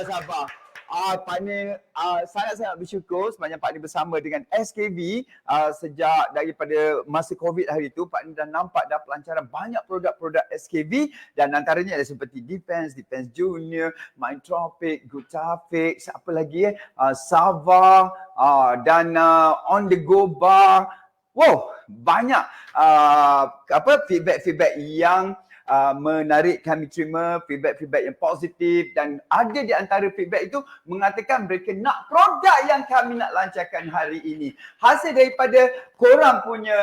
sabar. Pak Ni sangat-sangat bersyukur sebenarnya Pak Ni bersama dengan SKV sejak daripada masa COVID hari itu. Pak Ni dah nampak dah pelancaran banyak produk-produk SKV dan antaranya ada seperti Defense Junior, Mindtropic, Gutafix, apa lagi Sava dan On The Go Bar. Wow, banyak feedback yang menarik kami terima, feedback yang positif, dan ada di antara feedback itu mengatakan mereka nak produk yang kami nak lancarkan hari ini. Hasil daripada korang punya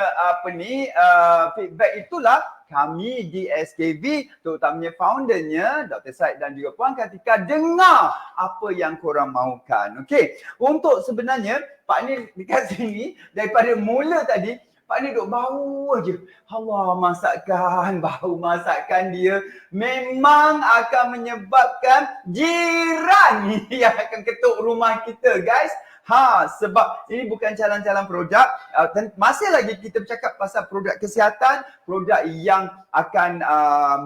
feedback itulah kami di SKV, terutamanya foundernya Dr. Syed dan juga Puan Kartika, dengar apa yang korang mahukan. Okey, untuk sebenarnya Pak Ni dekat sini daripada mula tadi Pak Ni duk bau je. Allah, bau masakan dia memang akan menyebabkan jiran yang akan ketuk rumah kita, guys. Sebab ini bukan calang-calang produk. Masih lagi kita bercakap pasal produk kesihatan, produk yang akan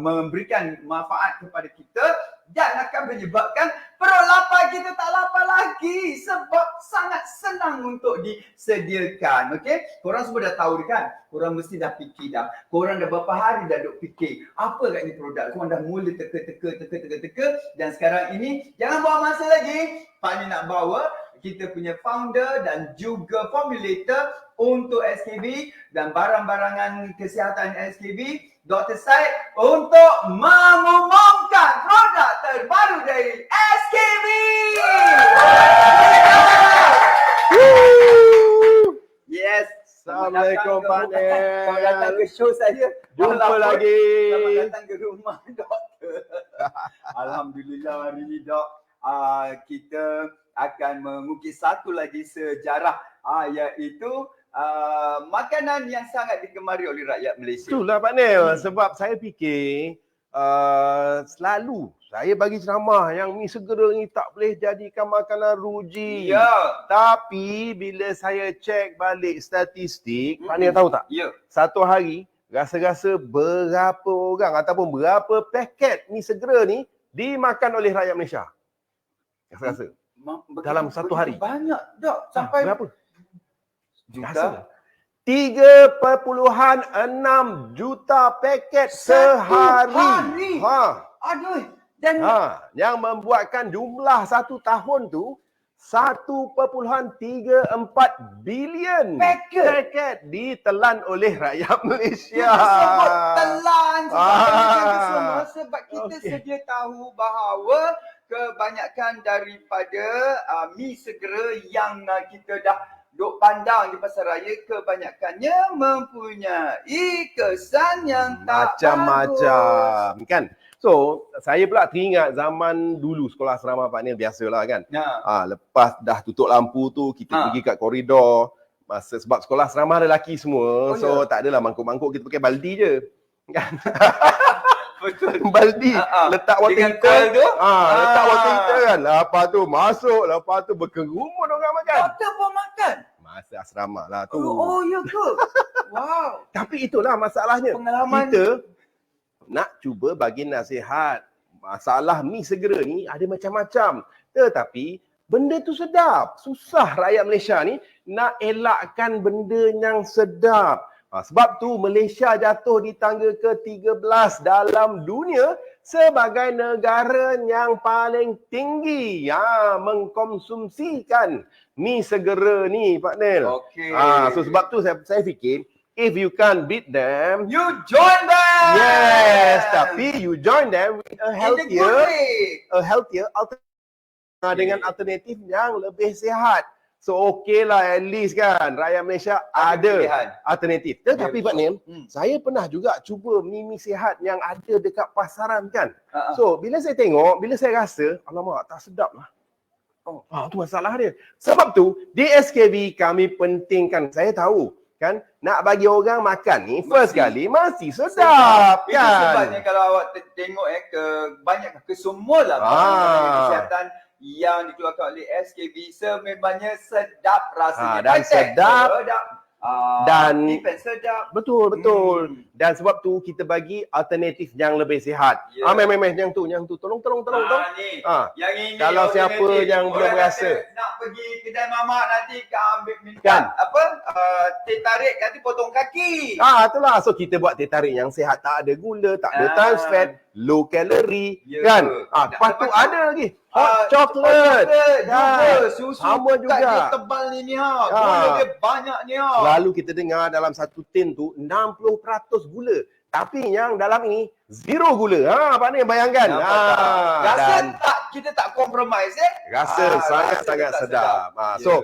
memberikan manfaat kepada kita dan akan menyebabkan perut lapar kita tak lapar lagi sebab sangat senang untuk disediakan. Okey? Korang semua dah tahu kan? Korang mesti dah fikir dah. Korang dah berapa hari dah duk fikir apa kat ni produk. Korang dah mula teka dan sekarang ini jangan buang masa lagi. Pak Ni nak bawa kita punya founder dan juga formulator untuk SKV dan barang-barangan kesihatan SKV, Dr. Syed, untuk mengumumkan produk terbaru dari SKV. Yes. Assalamualaikum Pak Nel. Selamat datang ke show saya. Jumpa lagi. Selamat datang ke rumah doktor. Alhamdulillah hari ni dok, kita akan mengukis satu lagi sejarah, iaitu makanan yang sangat digemari oleh rakyat Malaysia. Itulah Pak Nel, sebab saya fikir selalu saya bagi ceramah yang mi segera ni tak boleh jadikan makanan ruji. Ya. Tapi bila saya cek balik statistik, Pak Nel tahu tak? Ya. Satu hari rasa-rasa berapa orang ataupun berapa paket mi segera ni dimakan oleh rakyat Malaysia? Rasa-rasa. Dalam satu hari. Banyak dok, sampai berapa? Juta. 3.6 juta paket sehari. Aduh. Dan yang membuatkan jumlah satu tahun tu 1.34 bilion paket ditelan oleh rakyat Malaysia. Kita sebut telan sebab kita sedia tahu bahawa kebanyakan daripada mi segera yang kita dah duk pandang di pasaraya, kebanyakannya mempunyai kesan yang tak macam-macam kan. So, saya pula teringat zaman dulu sekolah asrama Pak Nil, biasalah kan. Lepas dah tutup lampu tu, kita pergi kat koridor. Sebab sekolah asrama ada lelaki semua. Tak adalah mangkuk-mangkuk, kita pakai baldi je. Kan? Betul. Baldi, letak water heater tu. Letak water heater kan. Lepas tu masuk, lepas tu berkerumun orang makan. Doktor pun makan? Masa asrama lah tu. Oh ya ke? Wow. Tapi itulah masalahnya. Pengalaman kita nak cuba bagi nasihat. Masalah mi segera ni ada macam-macam. Tetapi benda tu sedap. Susah rakyat Malaysia ni nak elakkan benda yang sedap. Sebab tu Malaysia jatuh di tangga ke-13 dalam dunia sebagai negara yang paling tinggi mengkonsumsikan mi segera ni Pak Nel. Okey. So sebab tu saya fikir, if you can't beat them, you join them. Yes, tapi you join them with a healthier alternative dengan alternatif yang lebih sihat. So okeylah, at least kan rakyat Malaysia ada alternatif. Tetapi Pak Nim, saya pernah juga cuba mi sihat yang ada dekat pasaran kan. So bila saya tengok, bila saya rasa, alamak tak sedap lah. Tu masalah dia. Sebab tu di SKV kami pentingkan, saya tahu kan, nak bagi orang makan ni first kali mesti sedap kan. Itu sebabnya kalau awak tengok banyak kesemua lah kesihatan yang dikeluarkan oleh SKV sememangnya sedap rasanya. Dan sedap Dan aktif dan sedap. betul. Dan sebab tu kita bagi alternatif yang lebih sihat. Ya. Meh yang tu. Tolong. Ni. Yang ini Kalau siapa alternatif. yang belum Orang rasa kata nak pergi kedai mamak nanti ambil minta Kan? teh tarik nanti potong kaki. Itulah. So kita buat teh tarik yang sihat, tak ada gula, tak ada trans fat, low calorie, Ya. kan? Lepas tu ada lagi hot chocolate. Juga susu Sama juga. dia tebal ni gula dia banyak ni Lalu kita dengar dalam satu tin tu 60% gula. Tapi yang dalam ini zero gula. Pak ni bayangkan. Rasa Dan tak kita tak compromise rasa sangat-sangat rasa sedap. Ya. So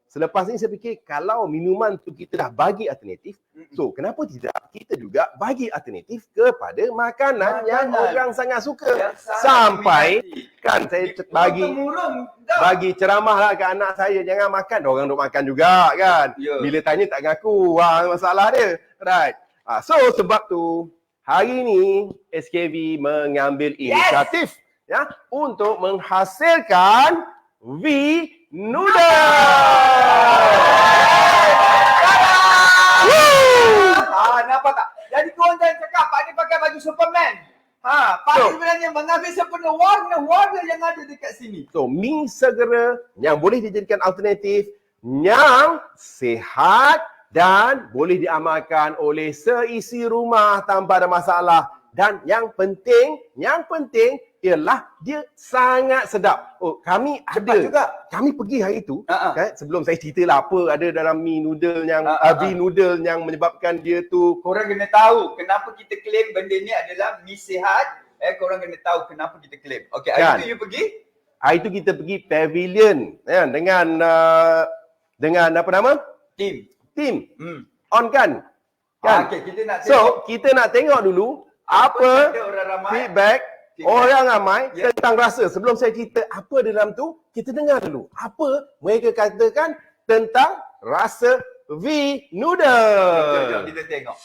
selepas ni saya fikir kalau minuman tu kita dah bagi alternatif, so kenapa tidak kita juga bagi alternatif kepada makanan yang orang sangat suka. Yang sangat Sampai diminati. kan saya bagi ceramah lah ke anak saya, jangan makan, orang duk makan juga kan. Ya. Bila tanya tak ngaku, masalah dia. Right. So sebab tu hari ni SKV mengambil inisiatif ya untuk menghasilkan V-Noodle. Nampak tak? Jadi korang jangan cakap Pak ni pakai baju Superman. Pak ni sebenarnya mengambil sepenuh warna-warna yang ada dekat sini. So, mi segera yang boleh dijadikan alternatif yang sihat dan boleh diamalkan oleh seisi rumah tanpa ada masalah. Dan yang penting ialah dia sangat sedap. Kami Cepat ada juga. Kami pergi hari tu, kan, sebelum saya cerita lah apa ada dalam mi noodle yang V-Noodle yang menyebabkan dia tu. Korang kena tahu kenapa kita claim benda ni adalah mi sihat. Korang kena tahu kenapa kita claim. Okey, hari Kan? tu you pergi? Hari tu kita pergi pavilion ya, dengan apa nama? Team. On kan? Okey, kita nak tengok. So, kita nak tengok dulu apa kata orang ramai. feedback orang ramai tentang rasa. Sebelum saya cerita apa dalam tu, kita dengar dulu apa mereka katakan tentang rasa V-Noodle. Jom kita tengok.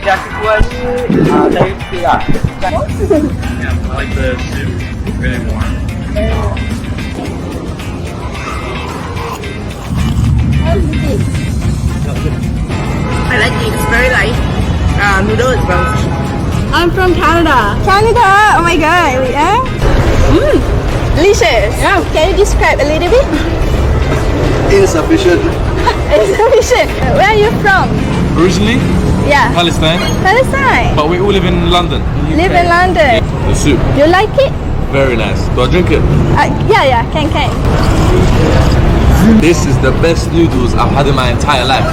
Yang kedua ni saya suka lah. Yeah, I like the soup. Very warm. I like it. It's very light. Noodle is bouncy. I'm from Canada. Canada? Oh my god. Yeah? Delicious. Yeah. Can you describe a little bit? Insufficient. Insufficient. Where are you from? Originally, Yeah. Palestine, Palestine. but we all live in London. Live in London. The soup, You like it? very nice. Do I drink it? Yeah. Can. This is the best noodles I've had in my entire life.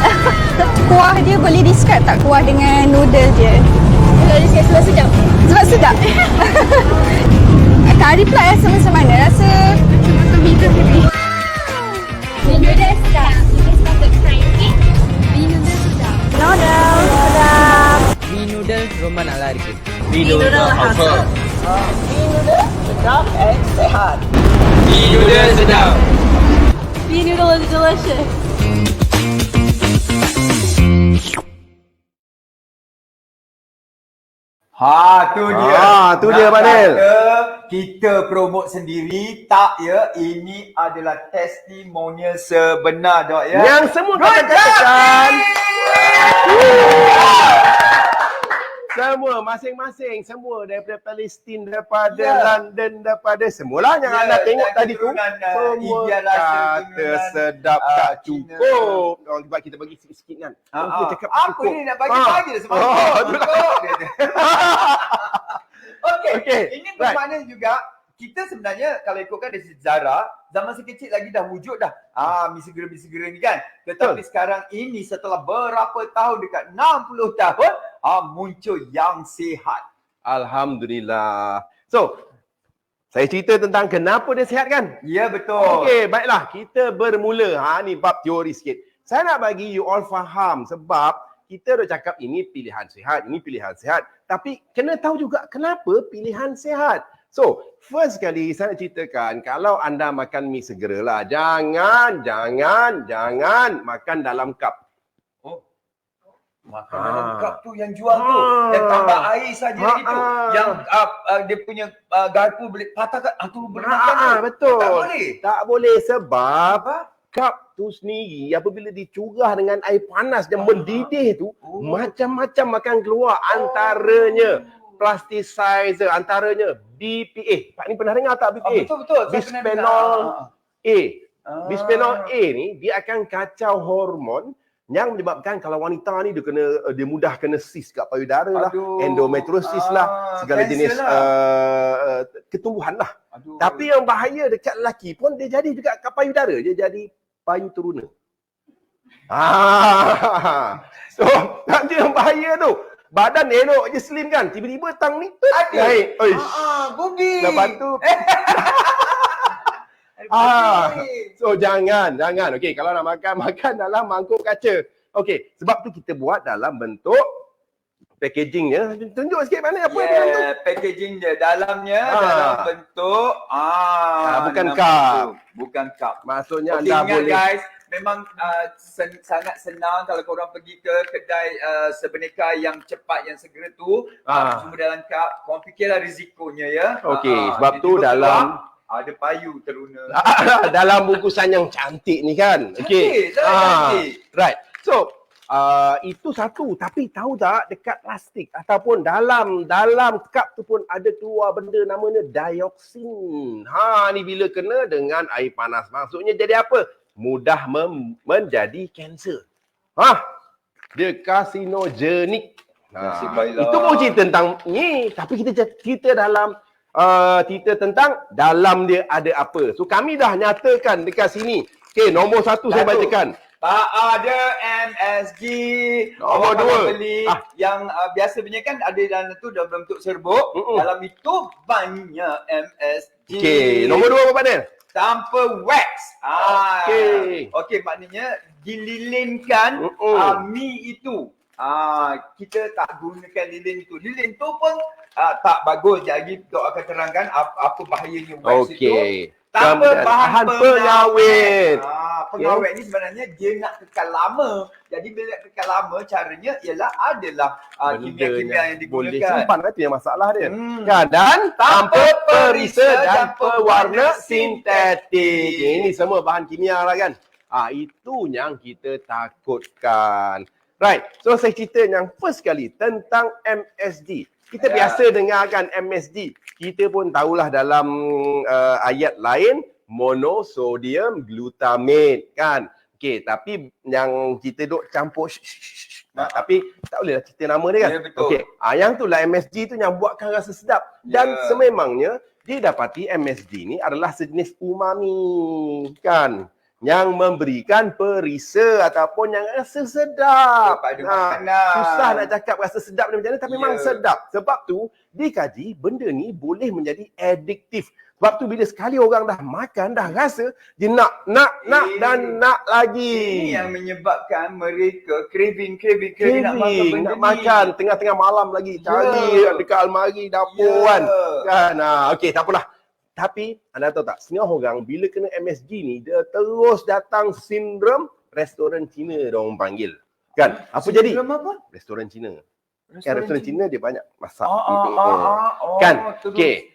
Kuah dia boleh describe tak kuah dengan noodle dia? Sebab sedap. Sebab sedap. Kari pula rasa macam mana? Rasa macam medium heavy. Noodle sedap. Noodle sedap. V-Noodle ரொம்ப நல்லா இருக்கு. Noodle V-Noodle sedap and sehat. V-Noodle sedap. V-Noodle is delicious. Tu dia, Pak Nel. Kita promote sendiri tak ya, ini adalah testimonial sebenar dok ya. Yang semua katakan semua masing-masing, semua daripada Palestin, daripada London, daripada semualah yang anda tengok tadi tu, semua kata sedap tak cukup. Orang sebab kita bagi sikit-sikit kan. Kita cakap tak apa cukup. ni nak bagi dah semakin. Okey. Ini bermakna juga kita sebenarnya kalau ikutkan dari sejarah, zaman sekecil lagi dah wujud dah. Mi segera ni kan. Tetapi sekarang ini setelah berapa tahun, dekat 60 tahun, muncul yang sihat. Alhamdulillah. So, saya cerita tentang kenapa dia sihat kan? Ya, betul. Okey, baiklah. Kita bermula. Ni bab teori sikit. Saya nak bagi you all faham sebab kita dah cakap ini pilihan sihat, ini pilihan sihat. Tapi kena tahu juga kenapa pilihan sihat. So, first kali saya nak ceritakan, kalau anda makan mi segeralah, jangan makan dalam cup. Makan dalam cup tu yang jual tu, yang tambah air saja itu, yang dia punya garpu boleh patah kat tu boleh makan tu. Betul. Tak boleh. Tak boleh sebab cup tu sendiri apabila dicurah dengan air panas dan mendidih tu, macam-macam akan keluar, antaranya plasticizer, antaranya BPA. Pak ni pernah dengar tak BPA? Betul. Bisphenol A. Bisphenol A ni dia akan kacau hormon yang menyebabkan kalau wanita ni dia mudah kena cyst kat payudara lah, endometriosis lah, segala jenis ketumbuhan lah. Tapi yang bahaya dekat lelaki pun dia jadi juga kat payudara, dia jadi payu teruna. So, nanti yang bahaya tu, badan elok je slim kan, tiba-tiba tang ni naik. Bugi. Lepas tu so jangan. Okey, kalau nak makan dalam mangkuk kaca. Okey, sebab tu kita buat dalam bentuk packagingnya. Tunjuk sikit mana apa dalam tu. Packaging dia dalamnya dalam bentuk bukan cup. Maksudnya Okay, anda ingat boleh guys, memang sangat senang kalau korang pergi ke kedai sebenarka yang cepat, yang segera tu, cuma dalam cup. Korang fikirlah risikonya ya. Okey, sebab tu dalam ada payu teruna. dalam bungkusan yang cantik ni kan. Okey. Cantik. Right. So, itu satu. Tapi tahu tak, dekat plastik ataupun dalam cup tu pun ada keluar benda namanya dioksin. Ni bila kena dengan air panas, maksudnya jadi apa? Mudah menjadi kanser. Dia karsinogenik. Itu pun cerita tentang ni, tapi kita cerita dalam cerita tentang dalam dia ada apa. So kami dah nyatakan dekat sini. Okey, nombor 1 saya bacakan. Tak ada MSG. Nombor 2. Beli yang biasa punya kan ada dalam tu dalam bentuk serbuk. Dalam itu banyak MSG. Okey, nombor 2 apa partner? Tanpa wax. Okey, maknanya dililinkan mi itu. Kita tak gunakan lilin itu. Lilin tu pun tak bagus. Jadi Tok akan terangkan apa bahayanya wax itu. Tanpa bahan pengawet. Pengawet ni sebenarnya dia nak kekal lama. Jadi bila nak kekal lama, caranya ialah adalah kimia-kimia yang digunakan. Boleh simpan, itu yang masalah dia. Kan? Dan tanpa perisa dan pewarna sintetik. Ini semua bahan kimia lah kan. Itu yang kita takutkan. Right. So saya cerita yang first kali tentang MSG. Kita biasa dengarkan MSG. Kita pun tahulah dalam ayat lain monosodium glutamate kan. Okey, tapi yang kita duk campur tapi tak bolehlah cerita nama dia kan. Okey, yang itulah MSG tu yang buatkan rasa sedap. Dan sememangnya didapati MSG ni adalah sejenis umami kan, yang memberikan perisa ataupun yang rasa sedap. Susah nak cakap rasa sedap ni macam mana, tapi memang sedap. Sebab tu dikaji benda ni boleh menjadi addiktif. Sebab tu bila sekali orang dah makan, dah rasa, dia nak dan nak lagi. Ini yang menyebabkan mereka craving nak makan benda nak makan tengah-tengah malam lagi. Cari dekat almari dapur kan. Okey, tak apalah. Tapi anda tahu tak, setengah orang bila kena MSG ni, dia terus datang sindrom restoran Cina dia orang panggil. Kan? Apa jadi? Sindrom apa? Restoran Cina. Restoran Cina dia banyak masak. Kan? Okey.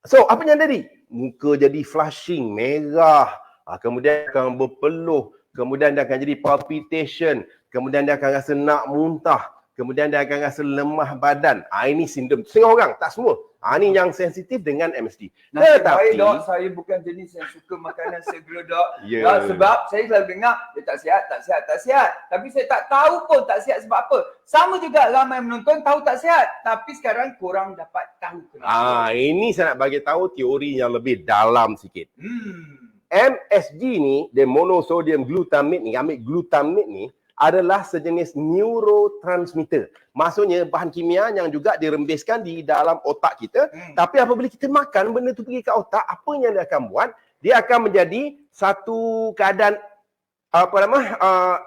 So, apa yang jadi? Muka jadi flushing, merah. Kemudian akan berpeluh. Kemudian dia akan jadi palpitation. Kemudian dia akan rasa nak muntah. Kemudian dia akan rasa lemah badan. Ini sindrom. Setengah orang, tak semua. Ini yang sensitif dengan MSG. Tetapi dok, saya bukan jenis yang suka makanan segera dok. Sebab saya selalu dengar dia tak sihat. Tapi saya tak tahu pun tak sihat sebab apa. Sama juga ramai menonton tahu tak sihat. Tapi sekarang korang dapat tahu kenapa. Ini saya nak bagi tahu teori yang lebih dalam sikit. MSG ni, dia monosodium glutamate ni, ambil glutamate ni, adalah sejenis neurotransmitter. Maksudnya bahan kimia yang juga dirembeskan di dalam otak kita. Tapi apabila kita makan, benda tu pergi ke otak, apa yang dia akan buat? Dia akan menjadi satu keadaan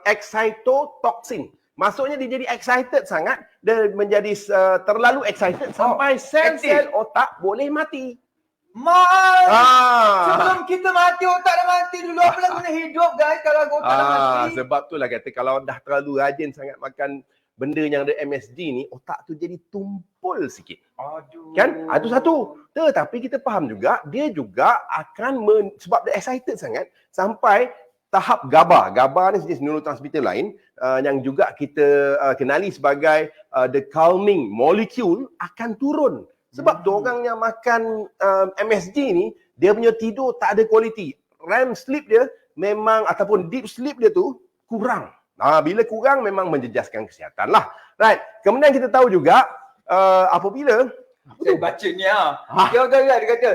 excitotoxin. Maksudnya dia jadi excited sangat, dia menjadi terlalu excited sampai sel-sel otak boleh mati. Sebelum kita mati, otak dah mati dulu. Apa lagi guna hidup guys kalau otak dah mati? Sebab tu lah kata kalau dah terlalu rajin sangat makan benda yang ada MSG ni, otak tu jadi tumpul sikit. Aduh. Kan? Itu satu. Tetapi kita faham juga, dia juga akan sebab dia excited sangat sampai tahap GABA. GABA ni jenis neurotransmitter lain yang juga kita kenali sebagai the calming molecule akan turun. Sebab tu orang yang makan MSG ni, dia punya tidur tak ada kualiti. REM sleep dia memang ataupun deep sleep dia tu kurang. Bila kurang memang menjejaskan kesihatan lah. Right. Kemudian kita tahu juga apabila saya baca ni dia kata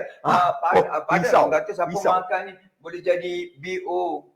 pada orang kata siapa makan ni boleh jadi BO.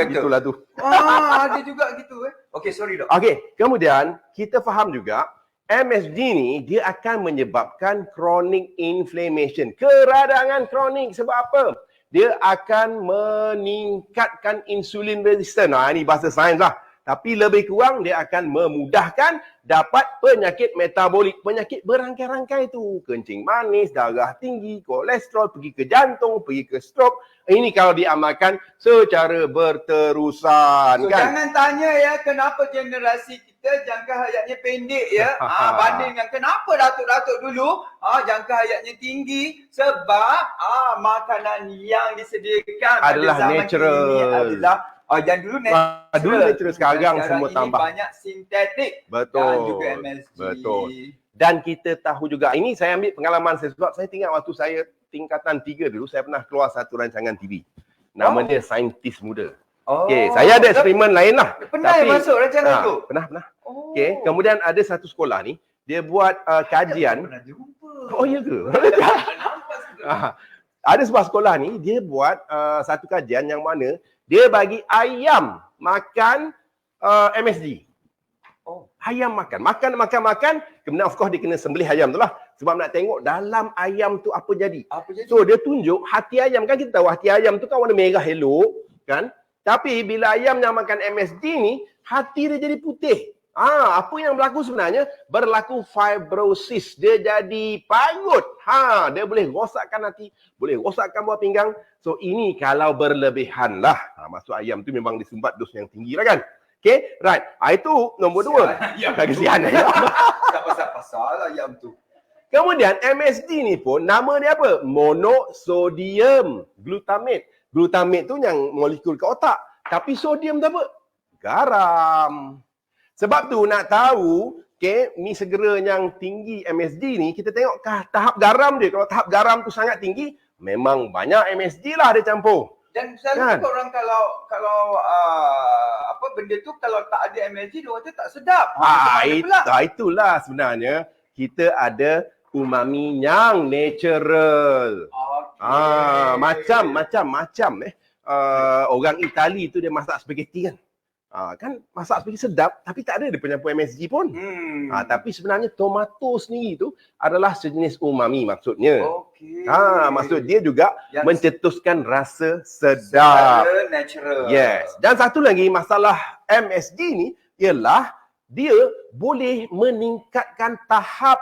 Gitulah tu. Ada juga gitu Okey, sorry dok. Okey, kemudian kita faham juga MSG ni dia akan menyebabkan chronic inflammation. Keradangan kronik. Sebab apa? Dia akan meningkatkan insulin resistance. Ini bahasa sains lah. Tapi lebih kurang dia akan memudahkan dapat penyakit metabolik. Penyakit berangkai-rangkai tu. Kencing manis, darah tinggi, kolesterol, pergi ke jantung, pergi ke stroke. Ini kalau diamalkan secara berterusan. So, kan? Jangan tanya ya kenapa generasi kita jangka hayatnya pendek ya. Banding dengan kenapa datuk-datuk dulu jangka hayatnya tinggi. Sebab makanan yang disediakan adalah pada zaman natural. Ini adalah yang dulu natural. Dulu natural, sekarang semua ini tambah. Banyak sintetik. Betul. Dan juga MSG. Betul. Dan kita tahu juga, ini saya ambil pengalaman saya sebab saya tinggal waktu saya tingkatan 3 dulu, saya pernah keluar satu rancangan TV. Nama dia Saintis Muda. Okey, saya ada eksperimen lain lah. Pernah masuk rancangan tu? Pernah. Okey, kemudian ada satu sekolah ni, dia buat kajian. Pernah jumpa. Oh, ya ke? Ada sebuah sekolah ni, dia buat satu kajian yang mana dia bagi ayam makan MSG. Ayam makan. Kemudian of course dia kena sembelih ayam tu lah. Sebab nak tengok dalam ayam tu apa jadi. So dia tunjuk hati ayam. Kan kita tahu hati ayam tu kan warna merah elok. Kan? Tapi bila ayam yang makan MSG ni, hati dia jadi putih. Apa yang berlaku sebenarnya? Berlaku fibrosis. Dia jadi payut. Dia boleh rosakkan hati. Boleh rosakkan buah pinggang. So ini kalau berlebihan lah. Maksud ayam tu memang disumbat dos yang tinggi lah kan. Okay, right. Itu nombor 2. Kesian ayam. Tak pasal ayam tu. Kemudian MSG ni pun nama dia apa? Monosodium glutamate. Glutamate tu yang molekul ke otak. Tapi sodium tu apa? Garam. Sebab tu nak tahu, mi segera yang tinggi MSG ni, kita tengok tahap garam dia. Kalau tahap garam tu sangat tinggi, memang banyak MSG lah dia campur. Dan selalu orang kalau benda tu kalau tak ada MSG dia kata tak sedap. Itulah sebenarnya kita ada umami yang natural. Macam orang Itali tu dia masak spaghetti kan. Kan masak spaghetti sedap tapi tak ada dia penyampur MSG pun. Tapi sebenarnya tomato sendiri tu adalah sejenis umami maksudnya. Maksud dia juga yang mencetuskan rasa sedap. Natural. Yes. Dan satu lagi masalah MSG ni ialah dia boleh meningkatkan tahap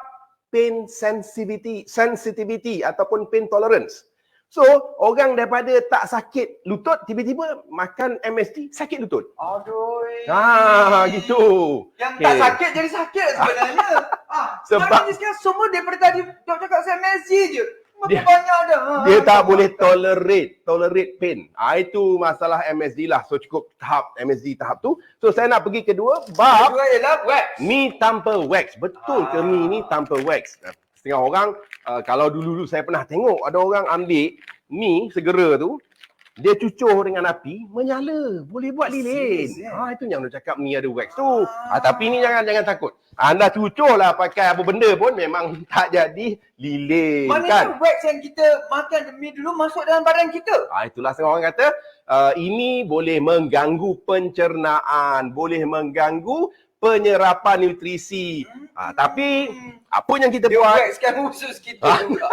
pain sensitivity ataupun pain tolerance. So, orang daripada tak sakit lutut, tiba-tiba makan MSG, sakit lutut. Aduh. Gitu. Yang tak sakit jadi sakit sebenarnya. Sebab sekarang semua daripada tadi dok cakap saya MSG je. Banyak dah. Dia tak boleh tolerate pain. Itu masalah MSG lah. So, cukup tahap MSG tahap tu. So, saya nak pergi kedua. Bab kedua ialah wax. Mi tanpa wax. Betul ke mi ni tanpa wax? Setengah orang, kalau dulu saya pernah tengok ada orang ambil mi segera tu, dia cucur dengan api, menyala. Boleh buat lilin. Itu yang dia cakap mi ada wax tu. Tapi ni jangan takut. Anda cucurlah pakai apa benda pun memang tak jadi lilin. Maknanya wax yang kita makan mi dulu masuk dalam badan kita. Itulah setengah orang kata, ini boleh mengganggu pencernaan, boleh mengganggu penyerapan nutrisi. Tapi apa yang kita buat? Waxkan usus kita juga.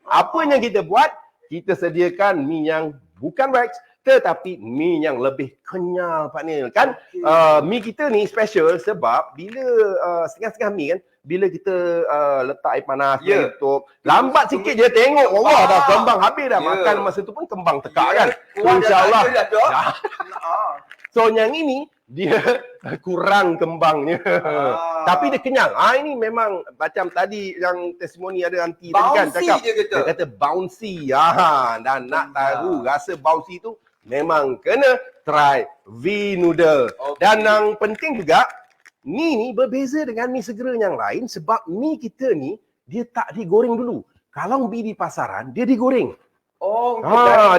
Apa yang kita buat? Kita sediakan mi yang bukan wax, tetapi mi yang lebih kenyal Pak Nil. Kan mi kita ni special sebab bila setengah-setengah mi kan, bila kita letak air panas tutup, lambat sikit je tengok Allah dah kembang habis dah. Makan masa tu pun kembang tekak kan. So, InsyaAllah. So yang ini dia kurang kembangnya. Tapi dia kenyal. Ini memang macam tadi yang testimoni ada aunty tadi kan cakap. Dia kata bouncy. Dan nak tahu rasa bouncy tu memang kena try V noodle. Dan yang penting juga ni berbeza dengan mi segera yang lain sebab mi kita ni dia tak digoreng dulu. Kalau mi di pasaran dia digoreng.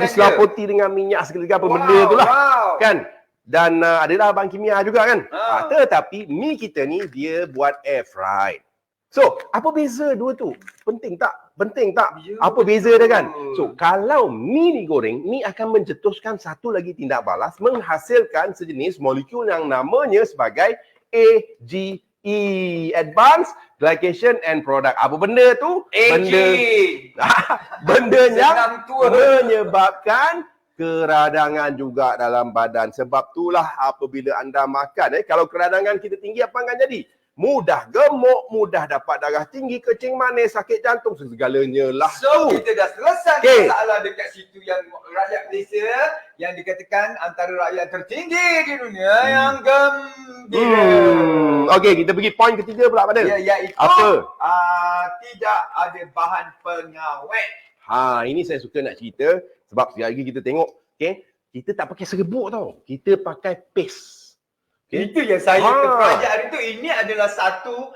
Diselaputi dengan minyak segala apa benda tu lah. Kan? Dan adalah bahan kimia juga kan. Tetapi mi kita ni dia buat air fried. So, apa beza dua tu? Penting tak? Penting tak? Apa beza dia kan? So, kalau mi digoreng, mi akan mencetuskan satu lagi tindak balas menghasilkan sejenis molekul yang namanya sebagai AGE, Advanced Glycation and Product. Apa benda tu? Benda yang menyebabkan keradangan juga dalam badan. Sebab itulah apabila anda makan, kalau keradangan kita tinggi apa akan jadi? Mudah gemuk, mudah dapat darah tinggi, kencing manis, sakit jantung, segalanya lah. So, kita dah selesai masalah dekat situ yang rakyat Malaysia yang dikatakan antara rakyat tertinggi di dunia yang gembira. Okey, kita pergi poin ketiga pula pada. Iaitu apa? Tidak ada bahan pengawet. Ini saya suka nak cerita sebab sekali lagi kita tengok, kita tak pakai serbuk tau. Kita pakai paste. Itu yang saya terperanjat hari tu. Ini adalah satu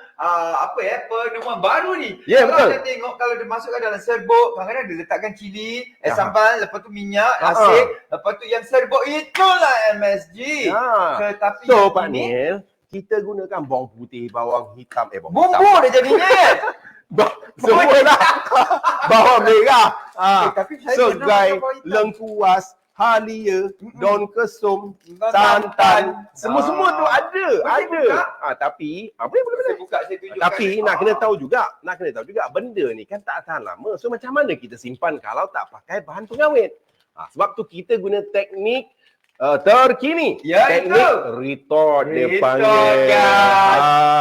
penemuan baru ni. Kalau betul. kita tengok, kalau dia masukkan dalam serbuk, kadang-kadang dia letakkan cili, sambal, lepas tu minyak, asin, lepas tu yang serbuk itulah MSG. Tetapi so Pak Nil, kita gunakan bawang putih, bawang hitam, bumbu dia jadinya. Semua lah. Bawang merah. Tapi saya segai, lengkuas, halia, daun kesum, santan, semua tu ada. Tapi boleh. Tapi nak kena tahu juga benda ni kan tak tahan lama. So macam mana kita simpan kalau tak pakai bahan pengawet? Sebab tu kita guna teknik terkini. Teknik retort dia panggil.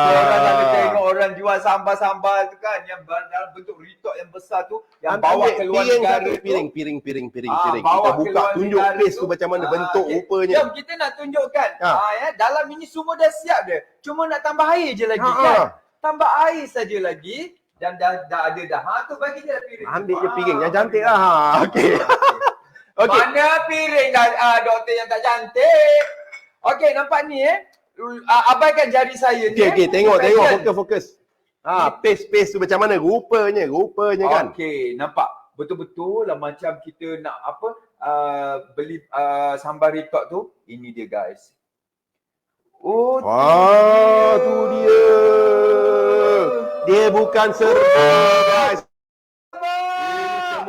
Orang ada tengok orang jual sambal-sambal tu kan yang dalam bentuk retort yang besar tu yang bawa keluar negara piring. Kita buka tunjuk paste tu macam mana bentuk rupanya. Jom kita nak tunjukkan. Dalam ini semua dah siap dia. Cuma nak tambah air je lagi kan. Tambah air saja lagi dan dah ada dah. Tu bagi je piring. Ambil je piring yang cantik lah. Okey. Mana piring doktor yang tak cantik. Okey, nampak ni abaikan jari saya ni. Okey, tengok fokus. Paste tu macam mana rupanya kan. Okey, nampak betul-betul lah macam kita nak beli sambal retort tu. Ini dia guys. Tu dia. Dia bukan serbuk guys.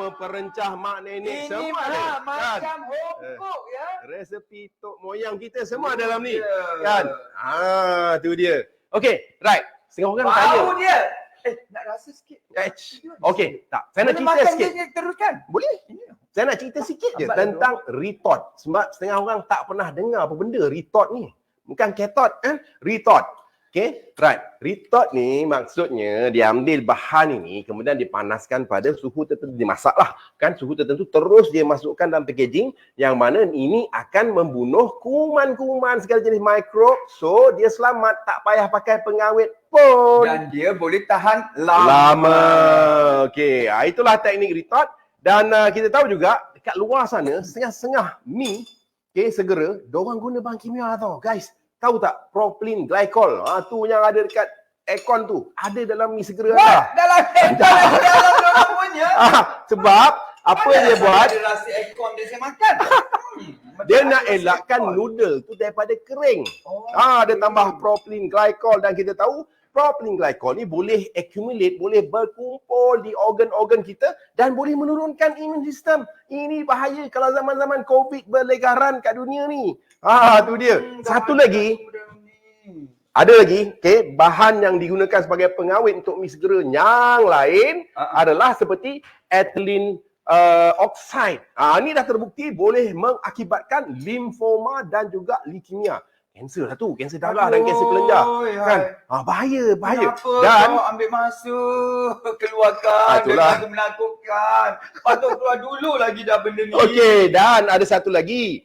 Perencah mak nenek semua ada macam hokok ya. Resepi tok moyang kita semua dalam ni kan. Tu dia. Okey, right. Setengah orang tanya. Bau dia. Nak rasa sikit. Okey, tak. Saya nak cerita sikit. Teruskan. Boleh? Saya nak cerita sikit je tentang retort. Sebab setengah orang tak pernah dengar apa benda retort ni. Bukan ketot, retort. Okay, right. Retort ni maksudnya dia ambil bahan ini kemudian dipanaskan pada suhu tertentu, dimasak lah kan suhu tertentu, terus dia masukkan dalam packaging yang mana ini akan membunuh kuman-kuman segala jenis mikrob, so dia selamat, tak payah pakai pengawet pun dan dia boleh tahan lama. Okay, itulah teknik retort. Dan kita tahu juga dekat luar sana setengah-setengah mi segera diorang guna bahan kimia tau guys. Tahu tak propylene glycol? Tu yang ada dekat aircon tu. Ada dalam mi segera. Dalam aircon punya. Sebab apa dia buat? Ada rasa aircon dia saya makan. Dia nak elakkan noodle tu daripada kering. Dia tambah propylene glycol dan kita tahu propylene glycol ni boleh accumulate, boleh berkumpul di organ-organ kita dan boleh menurunkan imun sistem. Ini bahaya kalau zaman-zaman COVID berlegaran kat dunia ni. Tu dia. Satu lagi. Ada lagi, bahan yang digunakan sebagai pengawet untuk mi segera yang lain adalah seperti ethylene oksida. Ini dah terbukti boleh mengakibatkan limfoma dan juga leukemia. Kanser lah tu, kanser darah dan kanser kelenjar. Kan? Bahaya. Kenapa Dan kau ambil masuk? Keluarkan, itulah. dia menakutkan. Patut keluar dulu lagi dah benda ni. okey, dan ada satu lagi,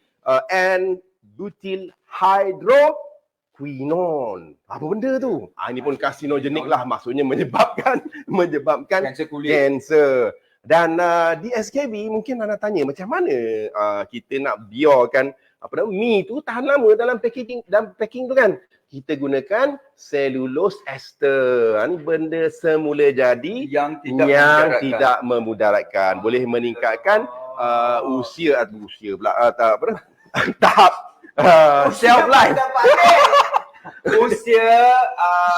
N-butyl hydroquinone. Apa benda tu? Ini pun karsinogenik lah, maksudnya menyebabkan Kanser kulit. kanser. Dan di SKB mungkin anda tanya macam mana kita nak biarkan mi tu tahan lama dalam packing tu kan. Kita gunakan selulose ester. Ni benda semula jadi yang tidak memudaratkan. Boleh meningkatkan tahap shelf life.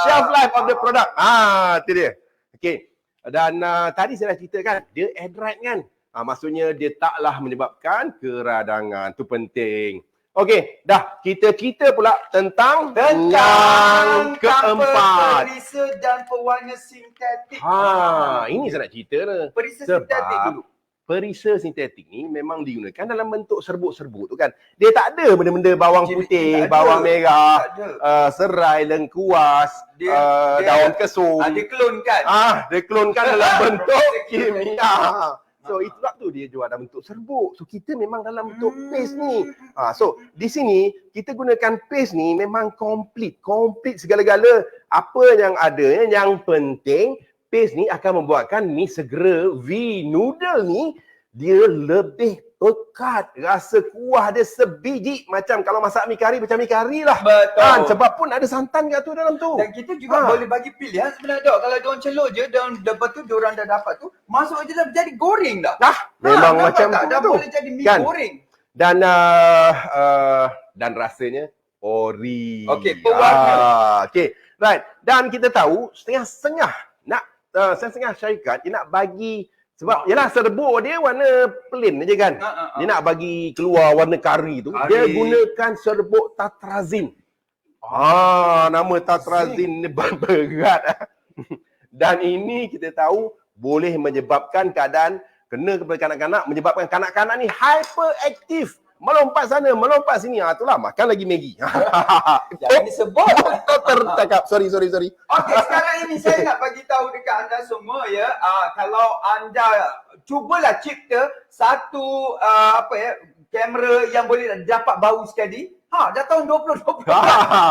Shelf life of the product. Itu dia. Okey. Dan tadi saya dah ceritakan, dia adrite kan. Maksudnya dia taklah menyebabkan keradangan. Tu penting. Okey, dah kita cerita pula tentang yang keempat. Perisa dan pewarna sintetik. Ini saya nak cerita ni. Perisa sintetik dulu. Perisa sintetik ni memang digunakan dalam bentuk serbuk-serbuk tu kan. Dia tak ada benda-benda bawang putih, bawang merah, serai, lengkuas, daun kesum. Dia klon kan? Dia klonkan dalam bentuk kimia. So itulah tu dia jual dalam bentuk serbuk. So kita memang dalam bentuk paste ni. So di sini kita gunakan paste ni memang komplit segala-gala apa yang ada. Yang penting paste ni akan membuatkan mi segera V-noodle ni dia lebih pekat. Rasa kuah dia sebiji. Macam kalau masak mi kari macam mi kari lah. Betul. Sebab pun ada santan kat tu dalam tu. Dan kita juga boleh bagi pilihan sebenarnya dok. Kalau diorang celur je dan lepas tu diorang dah dapat tu, masuk je dah jadi goreng dah. Memang macam tak? tu Dah tu. boleh jadi mi Kan? goreng. Dan rasanya ori. Okey, pewarna. Okey, right. Dan kita tahu setengah-setengah syarikat dia nak bagi sebab yalah serbuk dia warna plain aja kan. Dia nak bagi keluar warna kari tu. Dia gunakan serbuk tatrazin. Nama tatrazin ni berat. Dan ini kita tahu boleh menyebabkan keadaan kena kepada kanak-kanak, menyebabkan kanak-kanak ni hyperaktif. Melompat sana, melompat sini. Itulah makan lagi Maggi. Jangan disebut. Tercakap. Sorry. Okey, sekarang ini saya nak bagi tahu dekat anda semua ya. Kalau anda cubalah cipta satu kamera yang boleh dapat bau sekali. Dah tahun 2020.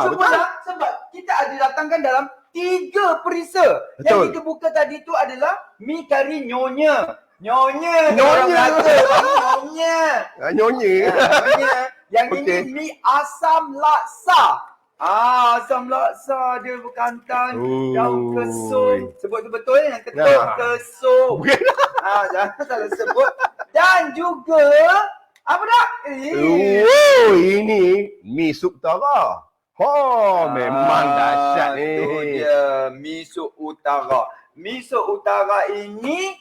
Cubalah sebab kita ada datangkan dalam 3 perisa. Betul. Yang kita buka tadi tu adalah mi kari nyonya. Nyonya. Nyonya. Yang ini mi asam laksa. Asam laksa dia berkantan daun kesum. Sebut tu betul yang ketuk kesum. Jangan salah sebut. Dan juga apa tak? Ini mi sup utara. Memang dahsyat ni. Itu dia mi sup utara. Mi sup utara ini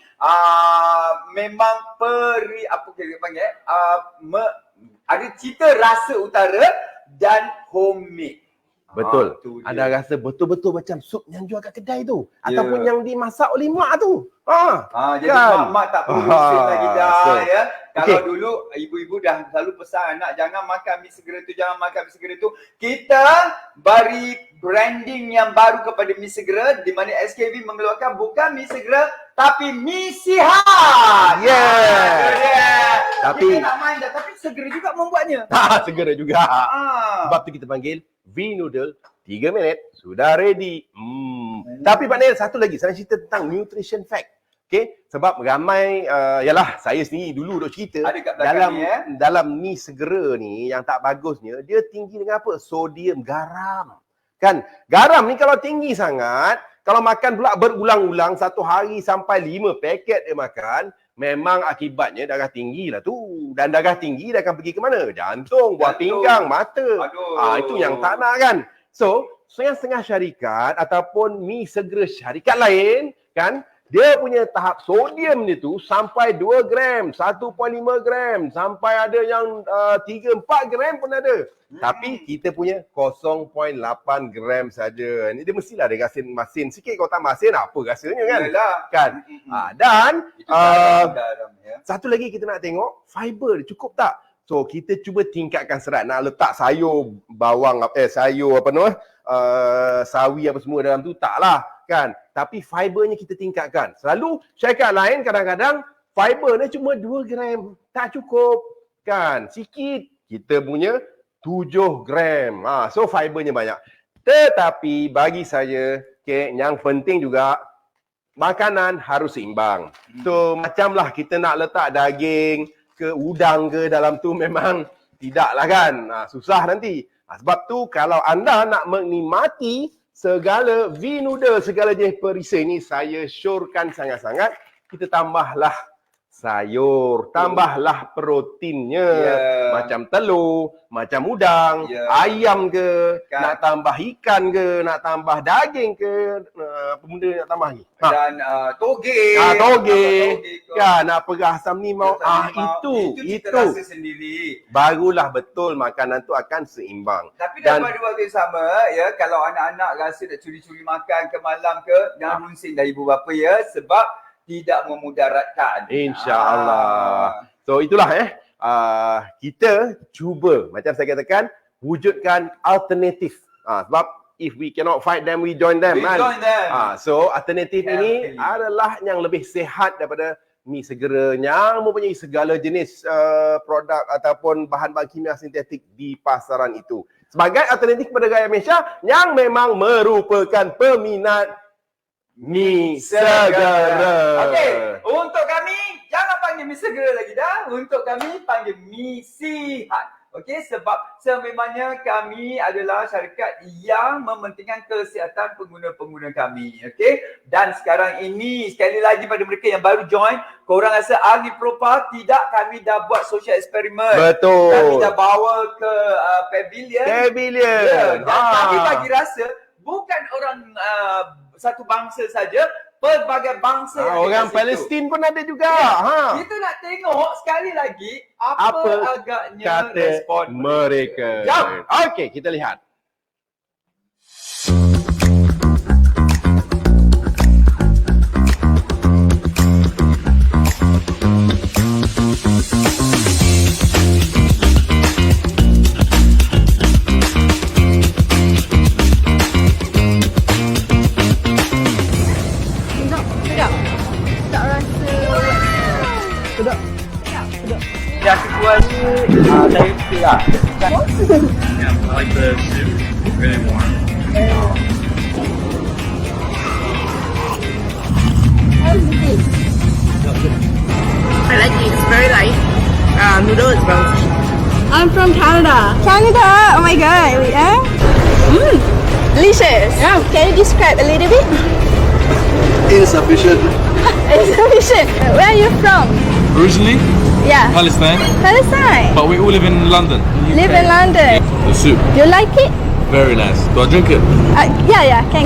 memang apa kita panggil ada cita rasa utara dan homemade. Betul. Ada rasa betul-betul macam sup yang jual kat kedai tu. Ataupun yang dimasak oleh mak tu. Jadi mak tak perlu pusing lagi dah ya. Kalau Okey. dulu ibu-ibu dah selalu pesan anak jangan makan mi segera tu, jangan makan mi segera tu. Kita beri branding yang baru kepada mi segera di mana SKB mengeluarkan bukan mi segera tapi mi sihat. Tapi kita nak main dah tapi segera juga membuatnya. segera juga. Sebab tu kita panggil V-noodle 3 minit sudah ready. Tapi Pak Nel, satu lagi saya nak cerita tentang nutrition fact. Okey, sebab ramai yalah saya sendiri dulu duk cerita dalam mi segera ni yang tak bagusnya dia tinggi dengan apa? Sodium, garam. Kan? Garam ni kalau tinggi sangat, kalau makan pula berulang-ulang satu hari sampai 5 paket dia makan, memang akibatnya darah tinggi lah tu. Dan darah tinggi dia akan pergi ke mana? Jantung, buah pinggang, mata. Itu yang tak nak kan. So, setengah-setengah syarikat ataupun mi segera syarikat lain kan, Dia punya tahap sodium dia tu sampai 2 gram, 1.5 gram, sampai ada yang 3-4 gram pun ada. Tapi kita punya 0.8 gram saja. Ini dia mestilah ada masin sikit. Kalau tak masin apa rasanya kan? Yalah. Kan? Dan Garam ya. satu lagi kita nak tengok fiber dia cukup tak? So kita cuba tingkatkan serat. Nak letak sayur bawang sayur apa nama? Sawi apa semua dalam tu taklah kan. Tapi fibernya kita tingkatkan. Selalu syarikat lain kadang-kadang fibernya cuma 2 gram. Tak cukup kan. Sikit. Kita punya 7 gram. So fibernya banyak. Tetapi bagi saya, okay, yang penting juga makanan harus seimbang. So macamlah kita nak letak daging ke udang ke dalam tu memang tidaklah kan. Susah nanti. Sebab tu kalau anda nak menikmati segala V-noodle, segala jenis perisai ni saya syorkan sangat-sangat kita tambahlah sayur, tambahlah proteinnya, macam telur, macam udang, ayam ke, Kan. nak tambah ikan ke, nak tambah daging ke, apa benda nak tambah lagi? Dan toge. Toge, ke. kan, nak perah asam limau, itu kita rasa sendiri. barulah betul makanan tu akan seimbang. Tapi Dan- pada waktu yang sama ya, kalau anak-anak rasa nak curi-curi makan ke malam ke, jangan runsing dari ibu bapa ya, sebab tidak memudaratkan. InsyaAllah. So itulah kita cuba macam saya katakan wujudkan alternatif. Sebab if we cannot fight them, we join them We kan. join them. So alternatif ini Healthy. adalah yang lebih sihat daripada mi segera yang mempunyai segala jenis produk ataupun bahan-bahan kimia sintetik di pasaran itu. Sebagai alternatif kepada gaya Malaysia yang memang merupakan peminat mi segera. Okey, untuk kami jangan panggil mi segera lagi dah. Untuk kami panggil mi sihat. Okey, sebab sememangnya kami adalah syarikat yang mementingkan kesihatan pengguna-pengguna kami. Okey, dan sekarang ini sekali lagi pada mereka yang baru join, korang rasa Agri Propa tidak, kami dah buat social eksperimen. Betul. Kami dah bawa ke pavilion. Pavilion. Dan kami bagi rasa bukan orang satu bangsa saja, pelbagai bangsa yang ada Orang kat situ. Palestin pun ada juga. Kita nak tengok sekali lagi apa agaknya kata respon mereka. Jom. Okey, kita lihat. Yang kedua ni saya suka lah. Yeah, I like the soup. Really warm. I like it. It's very light. Noodle is bouncy. I'm from Canada. Canada? Oh my god. Wait, delicious. Yeah. Can you describe a little bit? Insufficient. Insufficient. Where are you from? Originally, Yeah. Palestine, Palestine. but we all live in London. Live in London. The soup, You like it? very nice. Do I drink it? Yeah, can.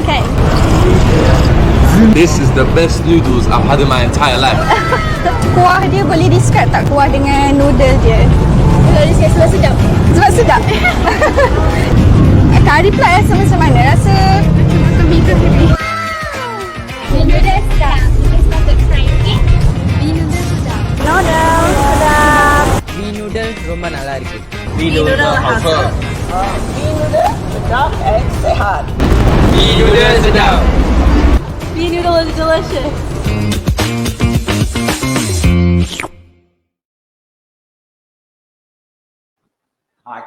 This is the best noodles I've had in my entire life. Kuah dia boleh describe tak kuah dengan noodle dia? Noodle dia sebab sedap. Sebab sedap? Kari pula rasa macam mana? Rasa macam mi ke sini. Noodle sedap. Noodle sedap. Noodle sedap. V-noodle ரொம்ப நல்லா இருக்கு. Noodle house. V-noodle sedap. Bee noodle is delicious.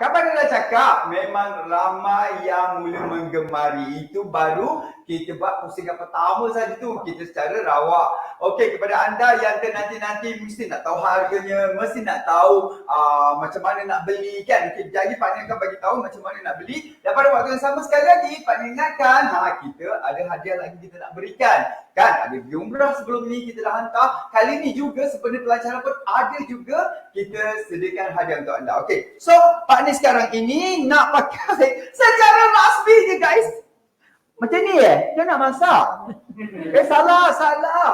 Kapan dia dah cakap memang ramai yang mula menggemari. Itu baru kita buat pusingan pertama saja tu. Kita secara rawak. Okey, kepada anda yang nanti mesti nak tahu harganya, mesti nak tahu macam mana nak beli kan. Okey, jadi Pak Nin akan bagi tahu macam mana nak beli. Dan pada waktu yang sama sekali lagi Pak Nin ingatkan, kita ada hadiah lagi kita nak berikan. Kan ada pergi umrah sebelum ni kita dah hantar. Kali ni juga sebenarnya pelancaran pun ada juga kita sediakan hadiah untuk anda. Okey. So, Pak Nis sekarang ini nak pakai secara rasmi je guys. Macam ni dia nak masak. Salah.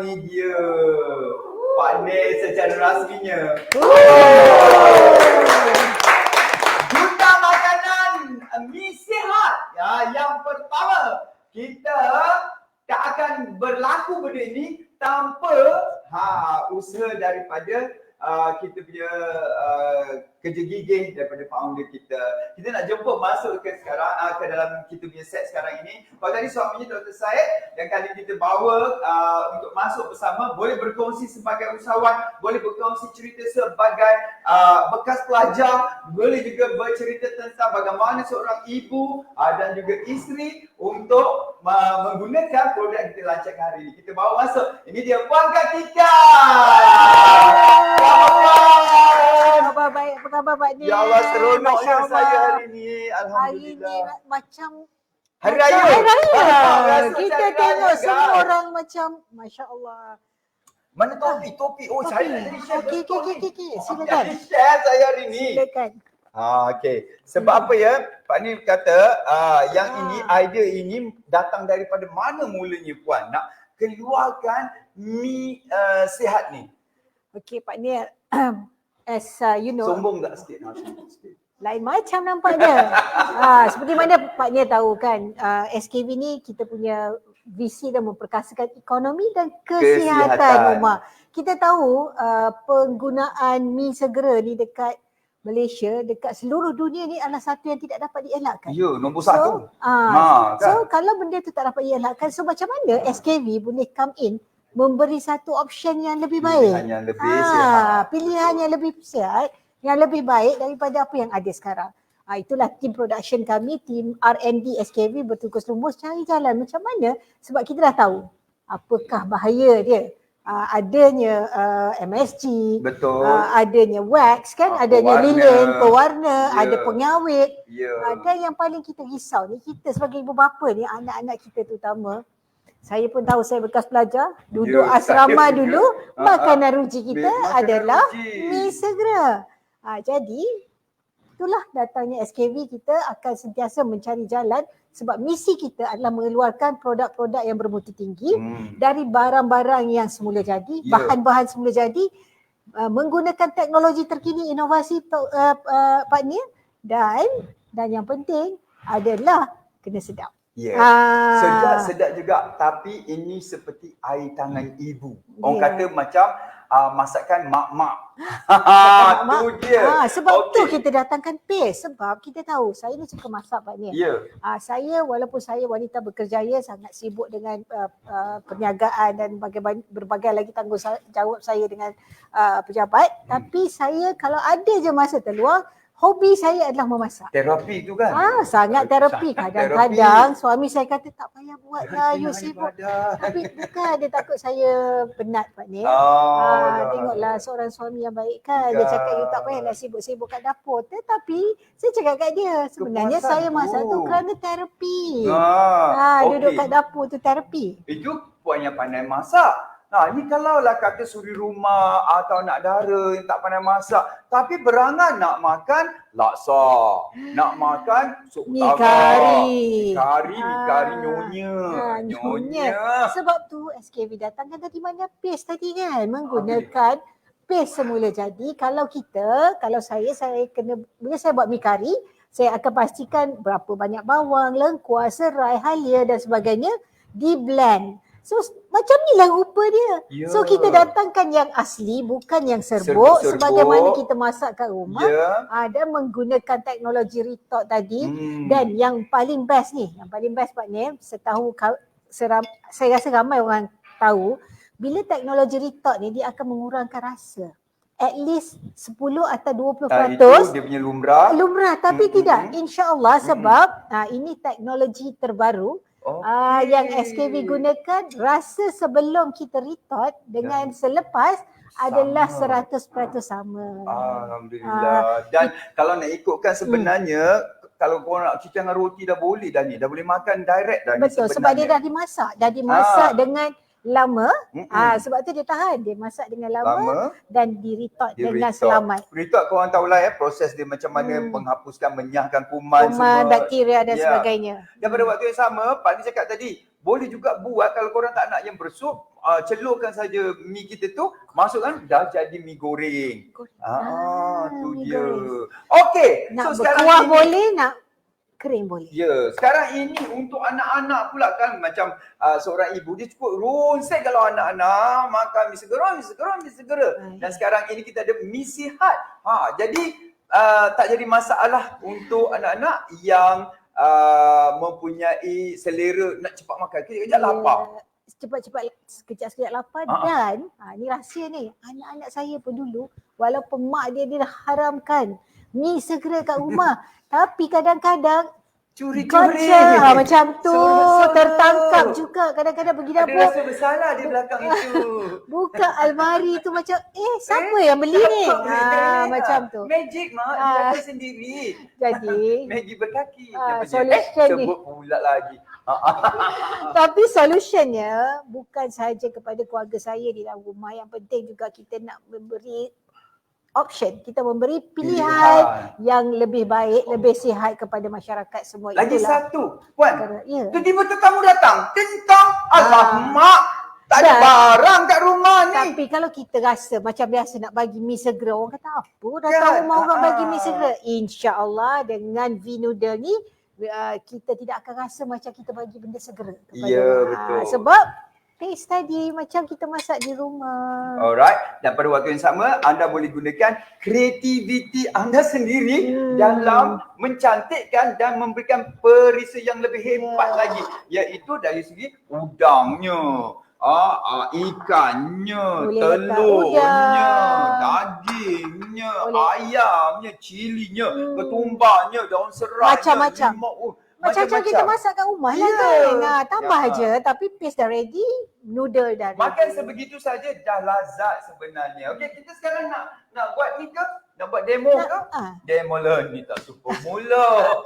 Ni dia. Partner secara rasminya. Duta makanan mi sihat. Yang pertama, kita tak akan berlaku benda ini tanpa usaha daripada kita punya kerja gigih daripada founder kita. Kita nak jemput masuk ke sekarang ke dalam kita punya set sekarang ini. Kalau tadi suaminya Dr. Syed yang kali kita bawa untuk masuk bersama, boleh berkongsi sebagai usahawan, boleh berkongsi cerita sebagai bekas pelajar, boleh juga bercerita tentang bagaimana seorang ibu dan juga isteri untuk menggunakan produk yang kita lancarkan hari ini. Kita bawa masuk. Ini dia Puan Kartika. Apa khabar Pak Ni? Ya Allah, seronoknya Masya saya Allah. hari ini. Hari ni Alhamdulillah. macam Hari Raya. Hari Raya. Rasa Kita hari tengok Raya, semua guys. orang macam Masya Allah. Mana topi? Oh, saya nak jadi share Okey, betul okey, ni. okey. Silakan. Jadi share saya hari ni. Silakan. Okey. Sebab apa ya? Pak Ni kata yang ini, idea ini datang daripada mana mulanya Puan nak keluarkan mi sihat ni? Okey Pak Ni, as you know, Sombong tak sikit? Sikit. lain macam nampaknya. Seperti mana Pak Nia tahu kan, SKV ni kita punya visi dan memperkasakan ekonomi dan kesihatan rumah. Kita tahu penggunaan mi segera ni dekat Malaysia, dekat seluruh dunia ni adalah satu yang tidak dapat dielakkan. Ya, nombor satu. So kalau benda tu tak dapat dielakkan, so macam mana SKV boleh come in memberi satu option yang lebih baik. Pilihan yang lebih sihat. Pilihan yang lebih sihat, yang lebih baik daripada apa yang ada sekarang. Itulah tim production kami, tim R&D SKV bertugas lumus cari jalan macam mana, sebab kita dah tahu apakah bahaya dia. Adanya MSG, Betul. adanya wax kan, adanya pewarna. lilin, pewarna, Ya. ada pengawet. Ya. Dan yang paling kita risau ni, kita sebagai ibu bapa ni, anak-anak kita terutama, saya pun tahu saya bekas pelajar, duduk Ya, asrama saya juga. dulu, makanan ruji kita Makanan adalah ruji. mi segera. Jadi itulah datangnya SKV, kita akan sentiasa mencari jalan sebab misi kita adalah mengeluarkan produk-produk yang bermutu tinggi dari barang-barang yang semula jadi, Ya. bahan-bahan semula jadi, menggunakan teknologi terkini, inovasi Pak Nia, dan yang penting adalah kena sedap. Ya. Ah. Sedap juga, tapi ini seperti air tangan ibu. Orang Ya. kata macam masakan mak-mak. Mak-mak. Tu dia. Sebab tu Okey. kita datangkan paste, sebab kita tahu saya ni suka masak Pak Nia. Ya. Saya walaupun saya wanita berkerjaya, sangat sibuk dengan perniagaan dan berbagai lagi tanggungjawab saya dengan pejabat, tapi saya kalau ada je masa terluang, hobi saya adalah memasak. Terapi tu kan? Sangat terapi. Sangat Kadang-kadang suami saya kata tak payah buat lah, you Hari sibuk. ibadah. Tapi bukan, dia takut saya penat Pak Nia. Tengoklah seorang suami yang baik kan. Dia cakap you tak payah nak sibuk-sibuk kat dapur. Tetapi saya cakap kat dia, sebenarnya Kepuasan saya masak tu tu. kerana terapi. Duduk Okey. kat dapur tu terapi. Itu Puan yang pandai masak. Ni kalau lah kata suri rumah atau nak dara yang tak pandai masak, tapi berangan nak makan laksa, nak makan sup Mi utama, kari. mi kari nyonya. Nyonya. Sebab tu SKV datangkan tadi mana paste tadi kan, menggunakan paste semula jadi. Kalau saya kena, bila saya buat mi kari, saya akan pastikan berapa banyak bawang, lengkuas, serai, halia dan sebagainya di blend. So macam inilah rupa dia. Ya. So kita datangkan yang asli, bukan yang serbuk Serbuk. sebagaimana kita masak kat rumah. Ya. Dan menggunakan teknologi retort tadi. Dan yang paling best ni, yang paling best Pak Nia, saya rasa ramai orang tahu, bila teknologi retort ni dia akan mengurangkan rasa. At least 10 atau 20%. Itu dia punya lumrah. Tapi tidak, insya-Allah, sebab ini teknologi terbaru. Yang SKV gunakan, rasa sebelum kita retort dengan selepas adalah 100% sama. Alhamdulillah. Dan kalau nak ikutkan sebenarnya, kalau korang nak cicah dengan roti dah boleh dah ni. Dah boleh makan direct dah ni Betul, sebab dia dah dimasak. Dah dimasak dengan lama. Sebab tu dia tahan. Dia masak dengan lama dan di-retort dengan selamat. Retort korang tahulah proses dia macam mana menghapuskan, menyahkan kuman semua. Bakteria dan sebagainya. Dan pada waktu yang sama, Pak Ni cakap tadi, boleh juga buat kalau korang tak nak yang bersup, celurkan saja mi kita tu, masukkan dah jadi mi goreng. Tu mi dia. goreng. Okey. Nak So sekarang berkuah ini, boleh, nak kering boleh. ya, sekarang ini untuk anak-anak pula kan, macam seorang ibu dia cukup runsek kalau anak-anak makan mi segera. Dan sekarang ini kita ada mi sihat. Jadi tak jadi masalah untuk anak-anak yang mempunyai selera nak cepat makan. Kejap lapar. Sekejap lapar. Dan ni rahsia ni, anak-anak saya pun dulu walaupun mak dia dah haramkan mi segera kat rumah, tapi kadang-kadang Curi-curi. Macam tu, tertangkap juga kadang-kadang pergi Ada dapur. rasa bersalah di belakang itu. Buka almari tu macam, siapa yang beli ni? Macam tu. Magic mak, dia sendiri. Jadi Magic berkaki. solution ni. Sebut pula lagi. Tapi solutionnya bukan sahaja kepada keluarga saya di dalam rumah. Yang penting juga kita nak memberi option. Kita memberi pilihan yang lebih baik, lebih sihat kepada masyarakat semua. Lagi Itulah. satu, Puan. Ya. Tiba-tiba tetamu datang. Tentang. Allah mak. Tak ada barang kat rumah ni. Tapi kalau kita rasa macam biasa nak bagi mi segera, orang kata apa datang rumah orang bagi mi segera. InsyaAllah dengan V-Noodle ni, kita tidak akan rasa macam kita bagi benda segera. Ya, betul. Sebab taste tadi macam kita masak di rumah. Alright. Dan pada waktu yang sama, anda boleh gunakan kreativiti anda sendiri dalam mencantikkan dan memberikan perisa yang lebih hebat lagi. Iaitu dari segi udangnya, ikannya, Boleh telurnya, dagingnya, ayamnya, cilinya, ketumbaknya, daun serainya, Macam-macam. Macam-macam kita masak kat rumah lah kan. Tambah je, tapi paste dah ready, noodle dah ready. Makan sebegitu saja dah lazat sebenarnya. Okey, kita sekarang nak buat ni ke? Nak buat demo ke? Demo lah ni tak super mula.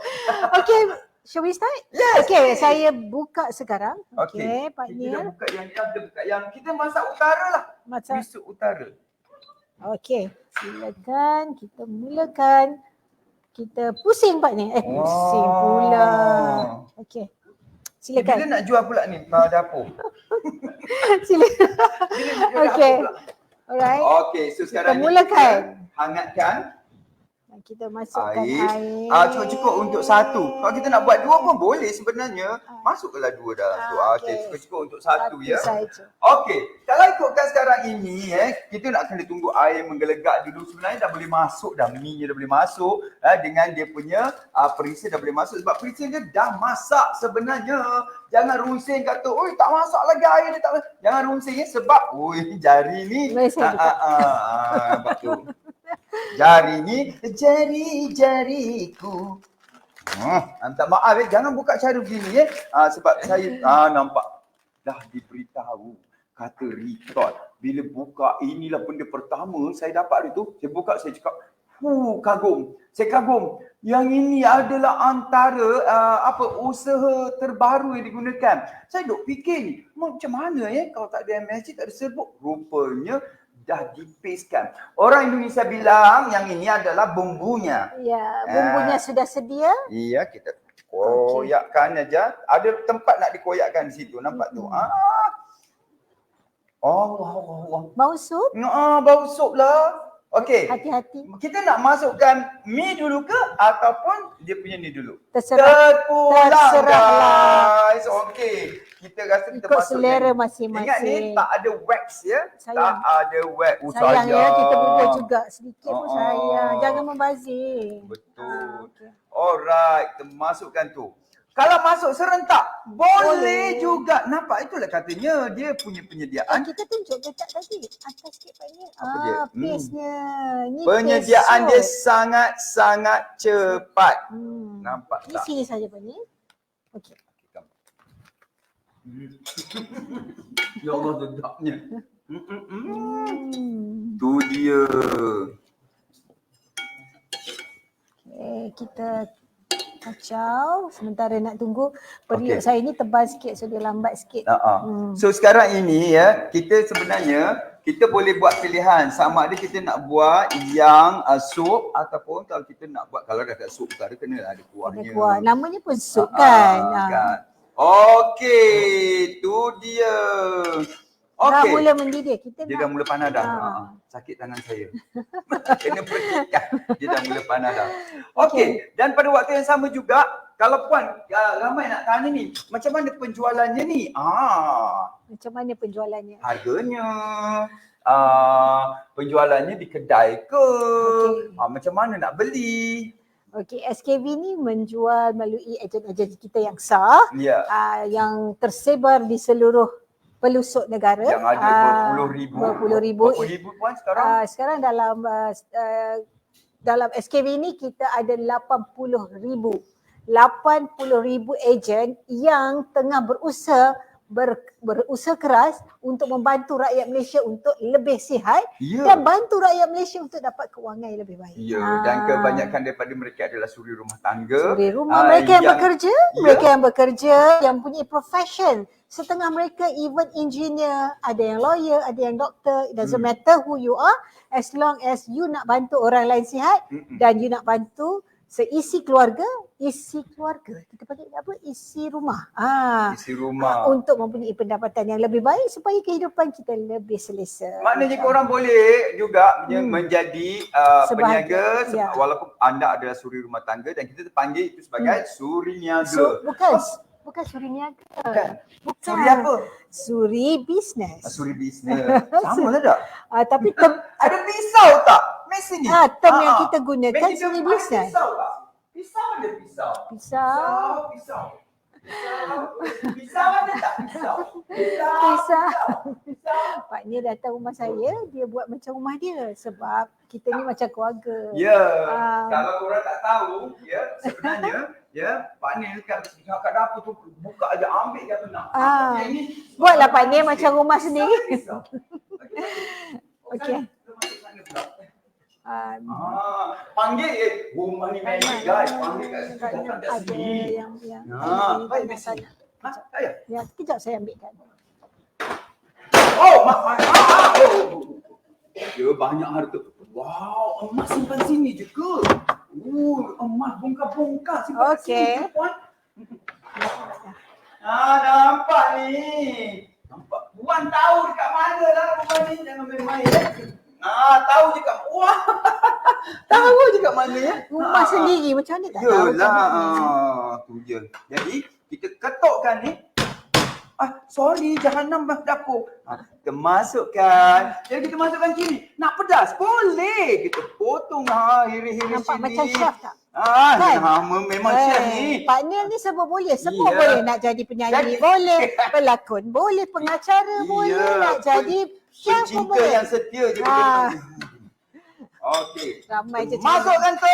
Okey, shall we start? Yes. Okey, saya buka sekarang. Okey, Okey, Pak kita Nia. dah buka yang ni, kita buka yang kita masak utara lah. Masak. Bisu utara. Okey, silakan kita mulakan. Kita pusing Pak Nia. Pusing pula. Okey. Silakan. Bila nak jual pula ni dapur? Silakan. Bila nak jual Okey. dapur pula? Alright. Okey, so sekarang Kita mulakan. kita hangatkan Kita masukkan air. air. Cukup-cukup untuk satu. Kalau kita nak buat dua pun boleh sebenarnya. Masukkanlah dua dalam tu. Okey, cukup-cukup untuk satu ya. Saja. Okey, kalau ikutkan sekarang ini kita nak kena tunggu air menggelegak dulu. Sebenarnya dah boleh masuk dah, mi-nya dah boleh masuk dengan dia punya perisa dah boleh masuk sebab perisa dia dah masak sebenarnya. Jangan runsing kata, "Oi, tak masak lagi air dia tak." Jangan runsing sebab jari ni sebab tu. Jari ni jari-jariku. Minta maaf jangan buka cara begini sebab saya nampak dah diberitahu kata record. Bila buka inilah benda pertama saya dapat hari tu, saya buka saya cakap, kagum. Saya kagum. Yang ini adalah antara usaha terbaru yang digunakan. Saya duk fikir ni, macam mana kalau tak ada MSG, tak ada serbuk. Rupanya dah dipastekan. Orang Indonesia bilang yang ini adalah bumbunya. Ya, bumbunya sudah sedia. Iya, kita koyakkan aja. Ada tempat nak dikoyakkan di situ, nampak tu. Allah. Bau sup? Bau sup lah. Okey. Hati-hati. Kita nak masukkan mi dulu ke ataupun dia punya ni dulu? Terserahlah. Guys. Okey. Kita rasa kita ikut masuk selera ni. masing-masing. Ingat ni tak ada wax ya. Sayang. Tak ada wax. Sayang ya, kita berdua juga sedikit pun sayang. Jangan membazir. Betul. Alright, kita masukkan tu. Kalau masuk serentak, boleh juga. Nampak itulah katanya dia punya penyediaan. Kita tunjuk letak tadi. Atas sikit Pak Nia. dia? Paste-nya. Ni Penyediaan paste dia sauce. sangat-sangat cepat. Nampak Di tak? sini saja Pak Nia. Okey. Ya Allah, sedapnya. Tu dia. Okay, kita Kacau. Sementara nak tunggu periuk saya ni tebal sikit so dia lambat sikit. So sekarang ini ya, kita sebenarnya kita boleh buat pilihan sama ada kita nak buat yang sup ataupun kalau kita nak buat, kalau dah sup utara kena ada kuahnya. Ada kuah. Namanya pun sup kan. Okey, tu dia. Dah Okey. mula mendidih. Dia dah mula panas dah. Sakit tangan saya. Kena percikan. Dia dah mula panas dah. Okey, dan pada waktu yang sama juga, kalau puan ramai nak tanya ni, macam mana penjualannya ni? Macam mana penjualannya? Harganya, penjualannya di kedai ke? Macam mana nak beli? Okey, SKV ni menjual melalui ejen-ejen kita yang sah, yang tersebar di seluruh pelosok negara. Yang ada berpuluh-ribu. Berpuluh-ribu. Berpuluh-ribu puan sekarang? Sekarang dalam SKV ni kita ada 80,000 ejen yang tengah berusaha keras untuk membantu rakyat Malaysia untuk lebih sihat dan bantu rakyat Malaysia untuk dapat kewangan yang lebih baik. Dan kebanyakan daripada mereka adalah suri rumah tangga. Suri rumah, mereka yang bekerja, mereka yang bekerja, yang punya profession. Setengah mereka even engineer, ada yang lawyer, ada yang doktor. It doesn't matter who you are, as long as you nak bantu orang lain sihat dan you nak bantu seisi keluarga, kita panggil apa? Isi rumah. Isi rumah. Untuk mempunyai pendapatan yang lebih baik supaya kehidupan kita lebih selesa. Maknanya korang boleh juga menjadi peniaga walaupun anda adalah suri rumah tangga dan kita panggil itu sebagai suri niaga. Bukan suri niaga. Bukan. Suri apa? Suri bisnes. Suri bisnes. Sama lah tak? Tapi ada pisau tak? Mesin ni. Term yang kita gunakan suri bisnes. Pisau tak? Pisau ada pisau. Pisau. Pisau ada tak pisau? Pisau. Pak Nia datang rumah saya, dia buat macam rumah dia sebab kita ni macam keluarga. Kalau korang tak tahu, sebenarnya Pak Nia kat dapur tu buka aja, ambil je apa nak. Buatlah Pak Nia macam rumah sendiri. Okey. Panggil rumah ni magic guys. Panggil kat situ datang kat sini. Baik mesin. Ya, kejap saya ambilkan. Ya, banyak harta. Wow, emas simpan sini je ke? Emas bongkar-bongkar simpan sini je puan. Nampak ni. Nampak. Puan tahu dekat mana lah rumah ni. Jangan main-main. Tahu je kat tahu je kat mana ya. Rumah sendiri macam mana tak tahu. Yalah, tu je. Jadi kita ketukkan ni. Sorry, jahanam dapur. Kita masukkan. Jadi kita masukkan kiri. Nak pedas? Boleh. Kita potong hiri-hiri nampak sini. macam chef tak? Memang chef ni. Pak Niel ni semua boleh. Semua boleh. Nak jadi penyanyi boleh. Pelakon boleh. Pengacara boleh. Nak jadi chef pun boleh. Pencinta yang setia je. Okey. Ramai je. Masukkan tu.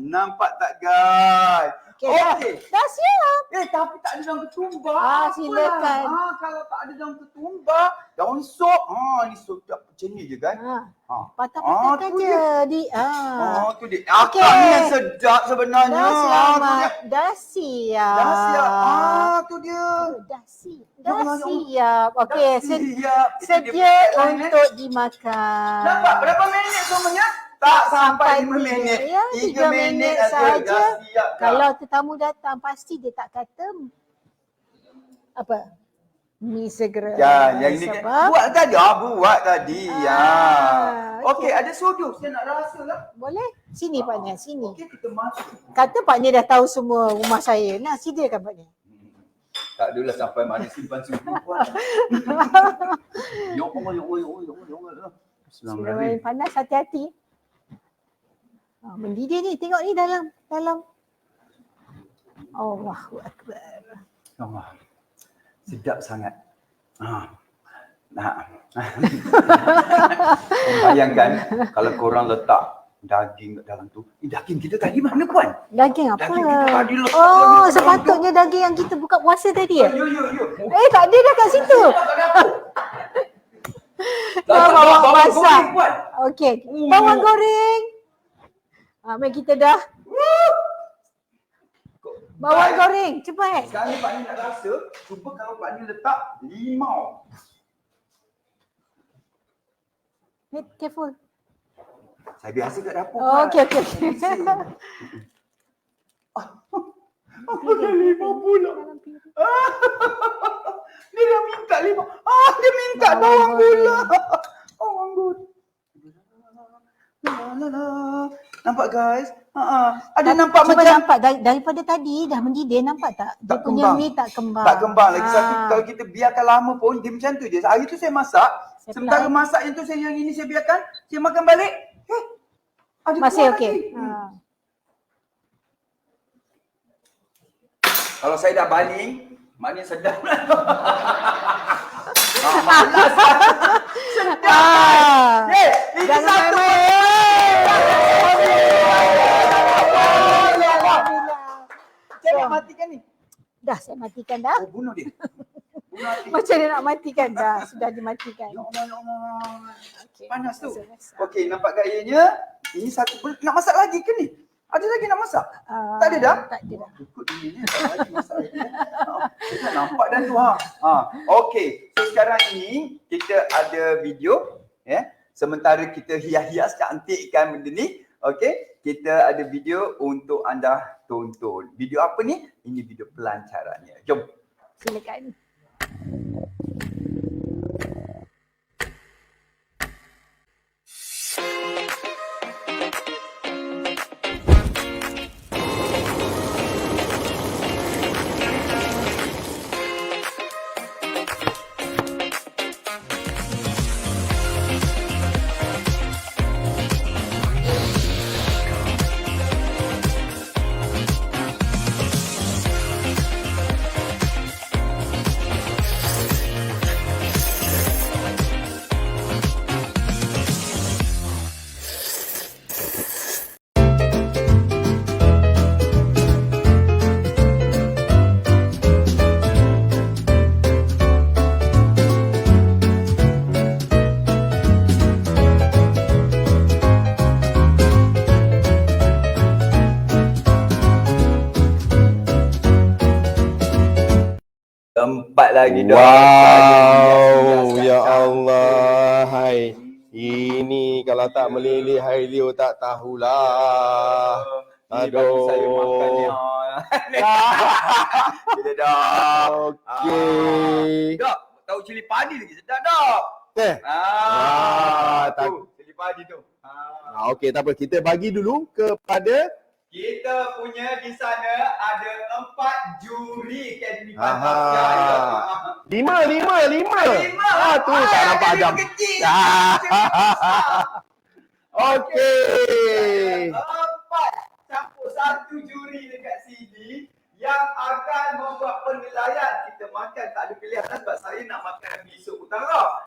Nampak tak guys? Okey. Dah siap. Tapi tak ada daun ketumbar. Silakan. Kalau tak ada daun ketumbar, daun sop. Ni sedap macam ni je kan. Patah-patahkan je. Tu dia. Akak ni yang sedap sebenarnya. Dah selamat. Dah siap. Dah siap. Tu dia. Dah siap. Okey. Sedia untuk dimakan. Nampak berapa minit semuanya? Tak sampai 5 minit. 3 minit saja. Kalau tetamu datang pasti dia tak kata apa? Mi segera. Yang ini kan buat tadi. Okey, ada sodo. Saya nak rasa lah. Boleh? Sini Pak Nia, sini. Okey, kita masuk. Kata Pak Nia dah tahu semua rumah saya. Nah, sediakan Pak Nia. Tak adalah sampai mana simpan puan. Ya Allah. Bismillahirrahmanirrahim. Panas, hati-hati. Mendidih ni, tengok ni dalam. Allahu Akbar. Allah. Sedap sangat. Bayangkan kalau korang letak daging dalam tu. Daging kita tadi mana puan? Daging apa? Daging kita tadi letak. Sepatutnya daging yang kita buka puasa tadi ya? Ya. Tak ada dah kat situ. Bawang masak. Okey, bawang goreng. Mari kita dah. Bawang goreng, cepat. Sekarang ni Pak Ni nak rasa, cuba kalau Pak Ni letak limau. Wait, careful. Saya biasa kat dapur. Oh, Pak. okey. Limau pula. Dia dah minta limau. Dia minta bawang pula. Bawang goreng. Nampak guys? Ada nampak Cuba macam nampak daripada tadi dah mendidih, nampak tak? Dia Tak punya kembang. mi tak kembang. tak kembang lagi. Tapi kalau kita biarkan lama pun dia macam tu je. Hari tu saya masak, Saya sementara pelan. masak yang tu yang ini saya biarkan, saya makan balik. Ada Masih keluar okey. lagi. Kalau saya dah baling, maknanya sedap. Malas. Ah. Ini Jangan satu. Saya nak matikan ni. Dah saya matikan dah. Oh, bunuh dia. Bunuh hati. Macam dia nak matikan dah. Sudah dimatikan. Ya Allah, ya Allah. Okey. Panas tu. Masak. Okey, nampak gayanya. Ini satu pun. Nak masak lagi ke ni? Ada lagi nak masak? Tak ada dah? Tak ada dah. Cukup ini ni. Tak lagi masak lagi. Kita nampak dah tu. Okey. So sekarang ini kita ada video. Sementara kita hias-hias cantikkan benda ni. Okey. Kita ada video untuk anda tonton. Video apa ni? Ini video pelancarannya. Jom. Silakan. Tempat lagi dah. Wow, ya Allah. Hai. Ini kalau tak meleleh hari Leo tak tahulah. Ini bagi saya makan ni. Bila dah. Okey. Dok, tahu cili padi lagi sedap dok. tak. Tu, cili padi tu. Okey, tak apa. Kita bagi dulu kepada Kita punya di sana ada 4 juri Akademi Aha. Pantasya. 5. Tu tak nampak jadi jam. kecil. Okey. 4 campur 1 juri dekat sini yang akan membuat penilaian. Kita makan tak ada pilihan sebab saya nak makan mi sup utara.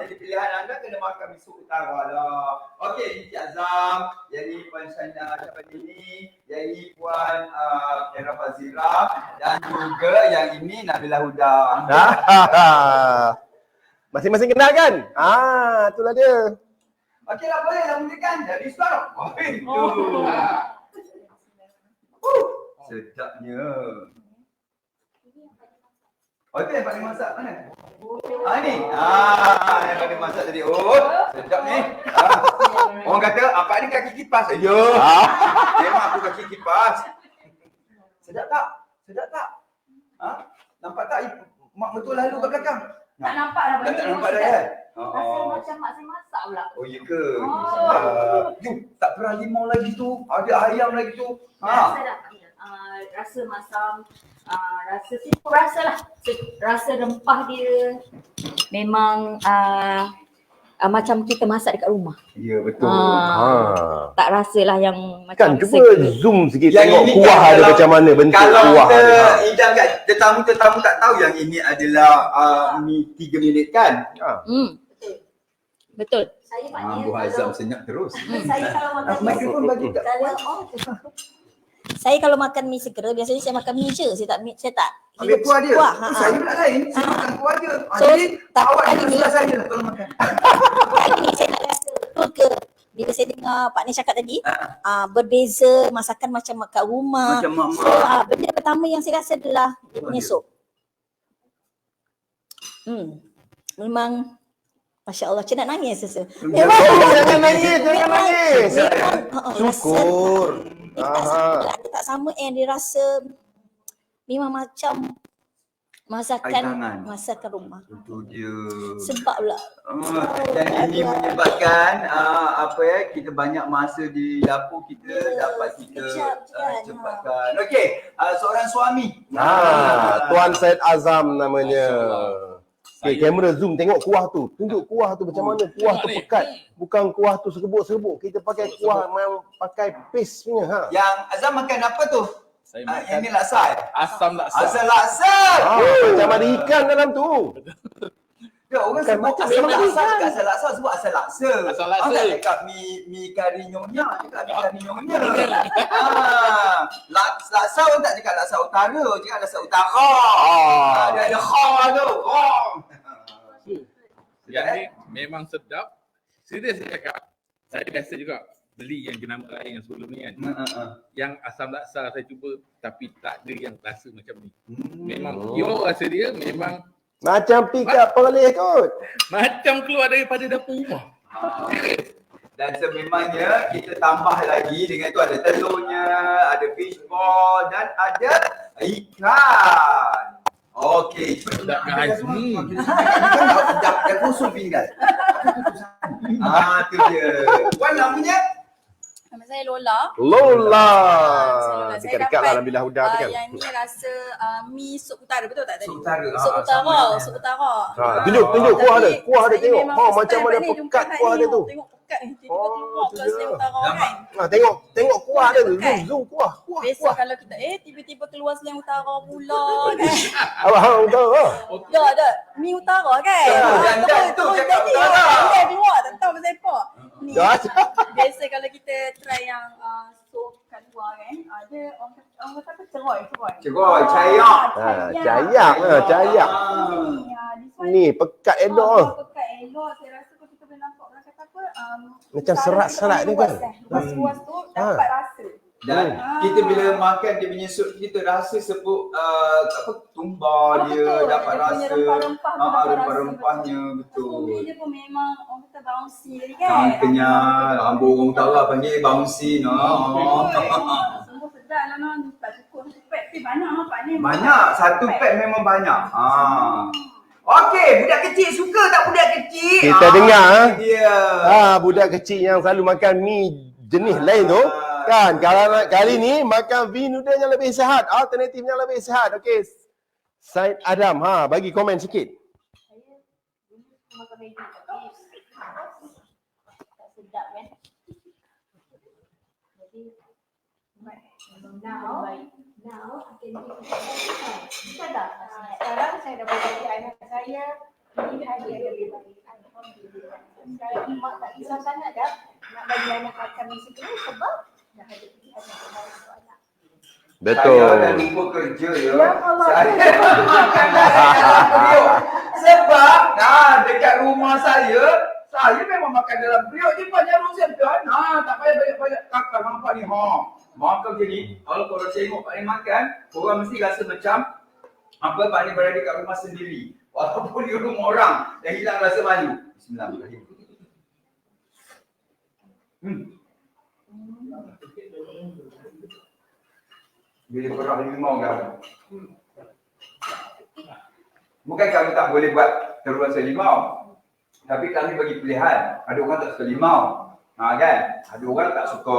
Jadi pilihan anda kena makan mi sup utara lah. Okey, Encik Azam, yang ni Puan Syana ini, yang ni Puan Era Fazira dan juga yang ini Nabila Huda. Masing-masing kenal kan? Itulah dia. Okeylah, bolehlah mulakan dari sekarang. Sedapnya. Okey, yang paling masak mana? Ni. Yang paling masak tadi. Oh, sedap ni. Orang kata, apa ni kaki kipas? Ya. Memang aku kaki kipas. Sedap tak? Sedap tak? Nampak tak mak betul lalu kat belakang? Tak nampak dah benda Tak ni nampak dah sedap. kan? Rasa macam mak saya masak pula. Oh, ya ke? Oh. Jom, tak pernah limau lagi tu. Ada ayam lagi tu. Rasa dah. Rasa masam, rasa simple rasa lah. Rasa rempah dia memang macam kita masak dekat rumah. Ya, betul. Tak rasalah yang Kan macam cuba zoom sikit Yang tengok ini kuah kan dia kalau- macam mana, bentuk Kalau kuah kita dia. hidang kat tetamu-tetamu tak tahu yang ini adalah mi 3 minit kan? Betul. Saya Bu Hazam senyap terus. Saya kalau makan Mikrofon bagi kat Saya kalau makan mi segera biasanya saya makan mi je. Saya tak ambil kuah dia. kuah. Saya pula lain. Saya makan kuah dia. So, Jadi tak awak kali di ni- sebelah saya lah tolong makan. Kali ni saya nak rasa betul ke bila saya dengar Pak Ni cakap tadi, berbeza masakan macam kat rumah. Macam mak-mak. So, benda pertama yang saya rasa adalah dia punya sup. Memang Masya Allah, macam nak nangis rasa. Jangan nangis, jangan nangis. Syukur. Aha. Dia tak sama and dia rasa memang macam masakan rumah. Itu dia. Sebab lah. Dan ini menyebabkan kita banyak masa di dapur kita dapat kita cepatkan. Okey, seorang suami. Tuan Syed Azam namanya. Okay, kamera zoom tengok kuah tu. Tunjuk kuah tu macam mana kuah tu pekat. Bukan kuah tu serbuk-serbuk. Kita pakai kuah memang pakai paste punya. Yang Azam makan apa tu? Saya makan Ini laksa. asam laksa. Asam laksa. Macam ada ikan dalam tu. Ya, orang Bukan sebut macam asam sama laksa, ikan. bukan asam laksa, sebut asam laksa. Asam laksa. Orang tak cakap mi kari nyonya, cakap mi kari nyonya. Laksa orang tak cakap laksa utara, orang cakap laksa utara. Dia ada kha tu. Yang ni memang sedap. Serius saya cakap. Saya biasa juga beli yang jenama lain yang sebelum ni kan. Yang asam laksa saya cuba tapi tak ada yang rasa macam ni. Memang pure rasa dia memang Macam pick up boleh kot. macam keluar daripada dapur rumah. Dan sememangnya kita tambah lagi dengan tu ada telurnya, ada fish ball dan ada ikan. Okey, Sedap guys. dah kosong pinggan. Tu dia. Puan namanya? Nama saya Lola. Lola. Saya Dekat-dekat lah dalam bilah huda tu kan. yang ni rasa mi sup utara, betul tak tadi? Sup utara. Sup utara, sup utara. Tunjuk kuah dia. Kuah dia Saya tengok. memang Ha first macam time mana ni jumpa pekat Hai kuah ni, dia tu. Tengok pekat ni. Tiba-tiba Oh, keluar tu plus dia. dia utara kan. Tengok kuah dia tu. Kan? Zoom kuah. Biasa kalau kita tiba-tiba keluar selain utara pula kan. Abang tahu. Dah. Mi utara kan. Dan tu cakap tadi utara. Dia keluar tak tahu pasal apa. Ni. Dah. Biasa kalau kita try yang sup kat luar kan, ada orang kata apa ceroy. Ceroy, cayak. Cayak. Ni pekat elok. Pekat elok. Saya rasa kalau kita boleh nampak orang kata apa, Macam serat-serat dia kan. Luas tu dapat rasa. Dan kita bila makan dia punya sup, kita rasa sebut tumbar dia, Betul, dapat dia punya rasa rempah-rempah tu dapat rempah-rempahnya, betul. Kulit dia pun memang orang kata bouncy kan. Kenyal, ambung orang utara panggil bouncy no. Sungguh sedap lah non. Tak cukup satu pack tapi banyak nampak ni. Banyak, satu pack memang banyak. Okey, budak kecil suka tak budak kecil? Kita dengar dia. budak kecil yang selalu makan mi jenis lain tu kan, kali ni makan V noodle yang lebih sihat, alternatif yang lebih sihat. Okey, Syed Adam, bagi komen sikit. Saya dulu makan Maggi tapi tak sedap kan. Jadi now I can sedap. Sekarang saya dah bagi anak saya ini hari yang lebih baik. Alhamdulillah. Sekarang mak tak kisah sangat dah nak bagi anak makan macam ni sebab dah ada pilihan yang baik untuk anak. Betul. Saya dah lupa kerja ya. Ya Allah. Sebab dekat rumah saya memang makan dalam periuk je banyak rosem kan. Tak payah banyak-banyak kakak nampak ni. Makan macam ni, kalau korang tengok Pak Ni makan, korang mesti rasa macam Pak Ni berada kat rumah sendiri. Walaupun di rumah orang, dah hilang rasa malu. Bismillahirrahmanirrahim. Bila korang limau kan? Bukan kami tak boleh buat terus rasa limau. Tapi kami bagi pilihan. Ada orang tak suka limau. Kan? Ada orang tak suka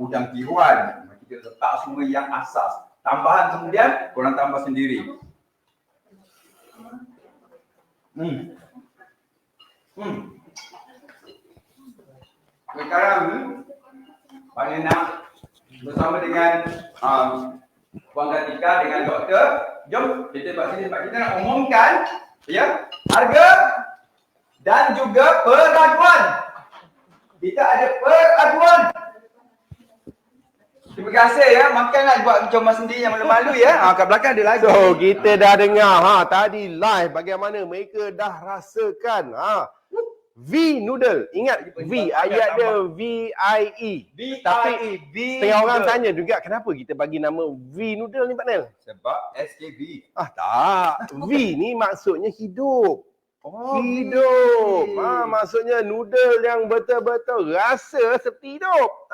udang tiruan. Kita letak semua yang asas. Tambahan kemudian korang tambah sendiri. Sekarang Pak Ni nak bersama dengan Puan Katika dengan doktor. Jom kita buat sini sebab kita nak umumkan harga dan juga peraduan. Kita ada peraduan. Terima kasih makanlah buat comel sendiri yang malu-malu kat belakang ada lagi. So, kita dah dengar tadi live bagaimana mereka dah rasakan V noodle. Ingat V, ayat dia VIE. Tapi setengah orang tanya juga kenapa kita bagi nama V noodle ni Pak Nel? Sebab SKV. Tak. V ni maksudnya hidup. Hidup. Maksudnya noodle yang betul-betul rasa seperti hidup.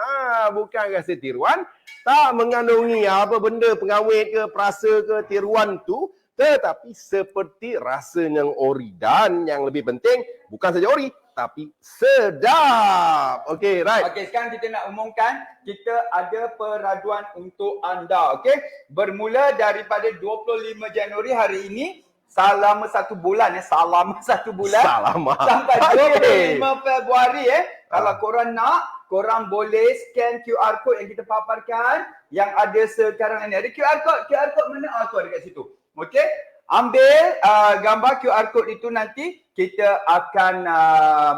Bukan rasa tiruan. Tak mengandungi apa benda pengawet ke, perasa ke, tiruan tu. Tetapi seperti rasa yang ori. Dan yang lebih penting, bukan saja ori, tapi sedap. Okay, right. Okey, sekarang kita nak umumkan kita ada peraduan untuk anda. Okey, bermula daripada 25 Januari hari ini selama 1 bulan sampai 25 Februari kalau korang nak, korang boleh scan QR code yang kita paparkan yang ada sekarang ini. Ada QR code mana? Tu ada kat situ. Okey, ambil gambar QR code itu, nanti kita akan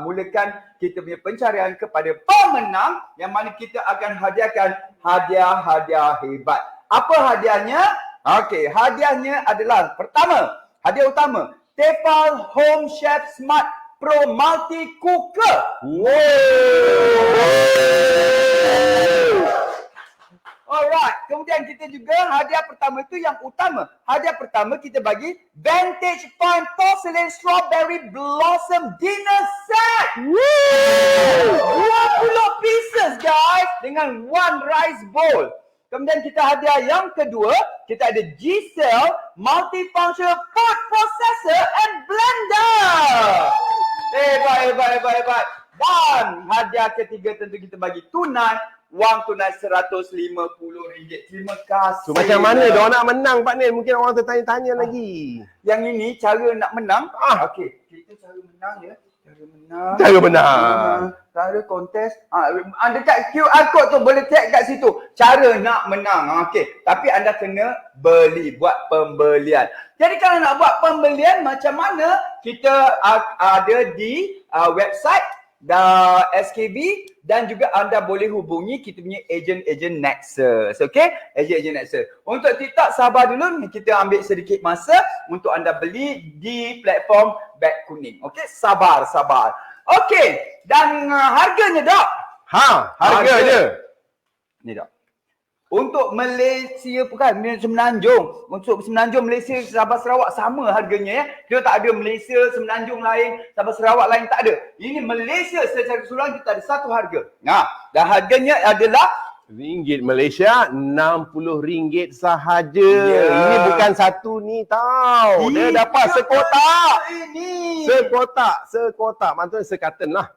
mulakan kita punya pencarian kepada pemenang yang mana kita akan hadiahkan hadiah-hadiah hebat. Apa hadiahnya? Okey, hadiahnya adalah pertama, hadiah utama, Tefal Home Chef Smart Pro Multi Cooker. Alright, kemudian kita juga hadiah pertama itu yang utama. Hadiah pertama kita bagi Vantage Point Porcelain Strawberry Blossom Dinner Set. 20 pieces guys dengan 1 rice bowl. Kemudian kita hadiah yang kedua, kita ada G-Cell Multifunctional Food Processor and Blender. Hebat. Dan hadiah ketiga tentu kita bagi tunai, wang tunai RM150. Terima kasih. So macam mana diorang nak menang Pak Nel? Mungkin orang tertanya-tanya lagi. Yang ini cara nak menang. Okey, kita cara menang ya. Cara menang. Cara kontes. Dekat QR code tu boleh tag kat situ. Cara nak menang. Okey, tapi anda kena beli, buat pembelian. Jadi kalau nak buat pembelian macam mana? Kita ada di website SKB dan juga anda boleh hubungi kita punya ejen Nexus. Okey? Ejen Nexus. Untuk TikTok sabar dulu, kita ambil sedikit masa untuk anda beli di platform beg kuning. Okey? Sabar. Okey, dan harganya Dok. Harga dia. Ni Dok. Untuk Malaysia bukan, Semenanjung. Untuk Semenanjung, Malaysia, Sabah, Sarawak sama harganya ya. Kita tak ada Malaysia, Semenanjung lain, Sabah, Sarawak lain, tak ada. Ini Malaysia secara keseluruhan kita ada satu harga. Dan harganya adalah Ringgit Malaysia RM60 sahaja. Ini bukan satu ni tau. Dia dapat sekotak. Sekotak. Maksudnya sekatan lah.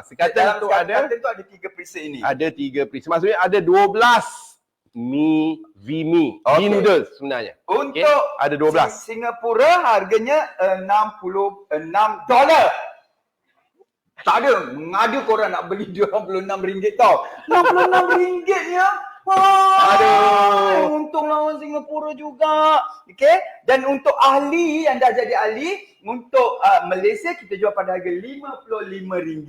Sekatan tu ada. Sekatan tu ada 3 perisa ini. Ada 3 perisa. Maksudnya ada 12 V-Mi noodles sebenarnya. Untuk ada 12. Singapura harganya $66. Tak ada. Mengadu korang nak beli RM26 tau. RM66-nya. Aduh. Untunglah orang Singapura juga. Okey. Dan untuk ahli yang dah jadi ahli, untuk Malaysia kita jual pada harga RM55.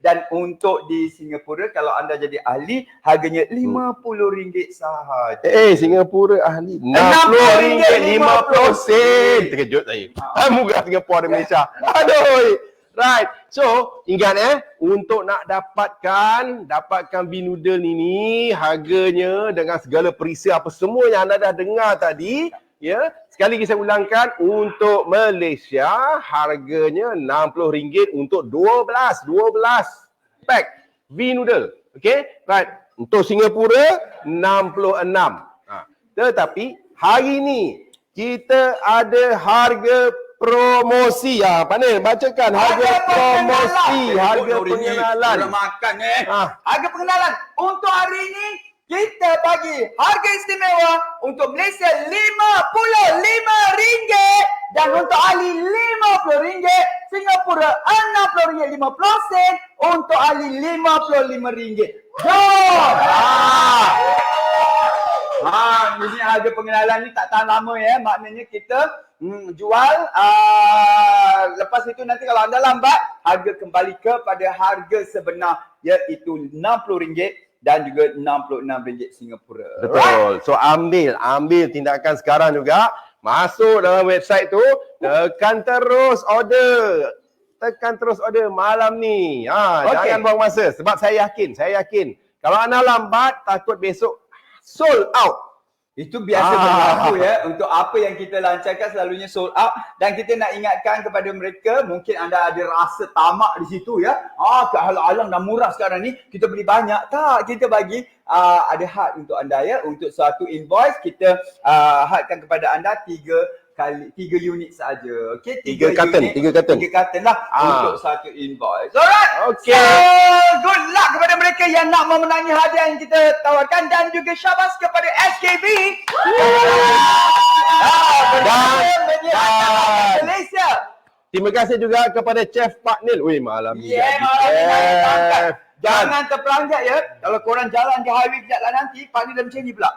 Dan untuk di Singapura kalau anda jadi ahli, harganya RM50 sahaja. Singapura ahli RM60.50. Terkejut saya. Murah Singapura dan Malaysia. Aduh. Right. So, ingat untuk nak dapatkan V-Noodle ini, harganya dengan segala perisa apa semua yang anda dah dengar tadi, ya. Sekali lagi saya ulangkan, untuk Malaysia harganya RM60 untuk 12 pack V-Noodle. Okay? Right. Untuk Singapura RM66. Tetapi hari ini kita ada harga promosi. Pak Nel, bacakan harga promosi, harga pengenalan. Harga pengenalan untuk hari ini kita bagi harga istimewa untuk Malaysia RM55 dan untuk ahli RM50, Singapura RM60.50, untuk ahli RM55. Jom! Ini harga pengenalan ni tak tahan lama ya. Maknanya kita jual lepas itu nanti kalau anda lambat, harga kembali kepada harga sebenar, iaitu RM60 dan juga RM66 Singapura. Betul. So ambil tindakan sekarang juga. Masuk dalam website tu, tekan terus order. tekan terus order malam ni. Okey. Jangan buang masa sebab saya yakin. Kalau anda lambat, takut besok sold out. Itu biasa berlaku ya. Untuk apa yang kita lancarkan selalunya sold out. Dan kita nak ingatkan kepada mereka, mungkin anda ada rasa tamak di situ ya. Kehalang-halang dah murah sekarang ni, kita beli banyak. Tak, kita bagi ada had untuk anda ya. Untuk satu invoice, kita hadkan kepada anda 3 unit saja. Okey, 3 carton, 3 carton. 3 carton lah untuk satu invoice. Alright. Okey. So, good luck kepada mereka yang nak memenangi hadiah yang kita tawarkan dan juga syabas kepada SKV. Dan Malaysia. terima kasih juga kepada Chef Pak Nil. Weh, malam ni. Yeah, malam ni nak terperanjat. Jangan terperanjat ya. Kalau korang jalan di highway kejap lah nanti, Pak Nil dah macam ni pula.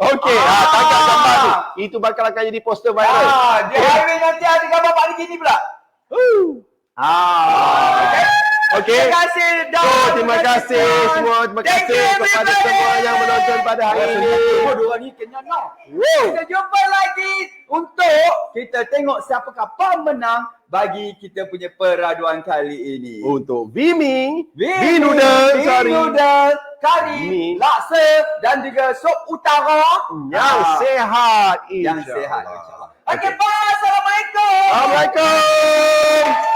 Okey, tangkap gambar tu. Itu bakal akan jadi poster viral. Di highway nanti ada gambar Pak Nil gini pula. Okey. Terima kasih Dan. Terima kasih semua. Terima kasih kepada semua yang menonton pada hari ini. Dua ni kenyang tau. Wow. Kita jumpa lagi untuk kita tengok siapakah pemenang bagi kita punya peraduan kali ini. Untuk Vimi, Vimi noodle, sorry. noodle, kari, Vimi. laksa dan juga sup utara Yang sehat, yang insya-Allah. sehat insya-Allah. Okey, bye. Assalamualaikum. Assalamualaikum.